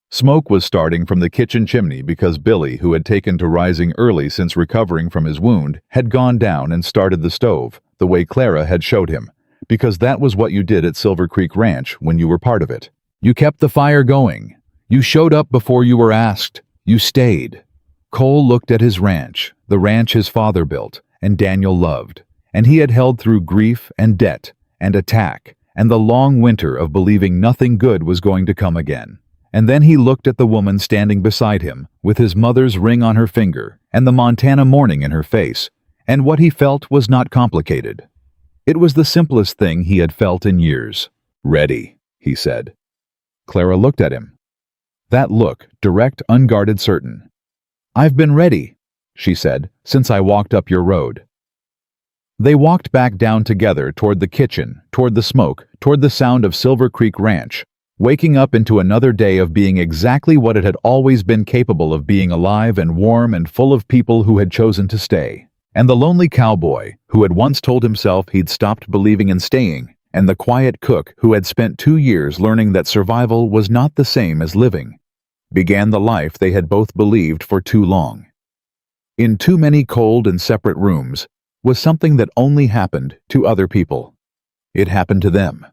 Smoke was starting from the kitchen chimney because Billy, who had taken to rising early since recovering from his wound, had gone down and started the stove, the way Clara had showed him, because that was what you did at Silver Creek Ranch when you were part of it. You kept the fire going. You showed up before you were asked. You stayed. Cole looked at his ranch, the ranch his father built, and Daniel loved, and he had held through grief and debt and attack and the long winter of believing nothing good was going to come again. And then he looked at the woman standing beside him, with his mother's ring on her finger and the Montana morning in her face, and what he felt was not complicated. It was the simplest thing he had felt in years. "Ready," he said. Clara looked at him. That look, direct, unguarded, certain. "I've been ready," she said, "since I walked up your road." They walked back down together toward the kitchen, toward the smoke, toward the sound of Silver Creek Ranch, waking up into another day of being exactly what it had always been capable of being, alive and warm and full of people who had chosen to stay. And the lonely cowboy, who had once told himself he'd stopped believing in staying, and the quiet cook who had spent 2 years learning that survival was not the same as living, began the life they had both believed for too long. In too many cold and separate rooms was something that only happened to other people. It happened to them.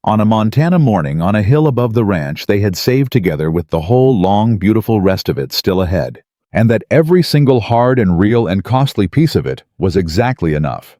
On a Montana morning on a hill above the ranch, they had saved together with the whole long, beautiful rest of it still ahead, and that every single hard and real and costly piece of it was exactly enough.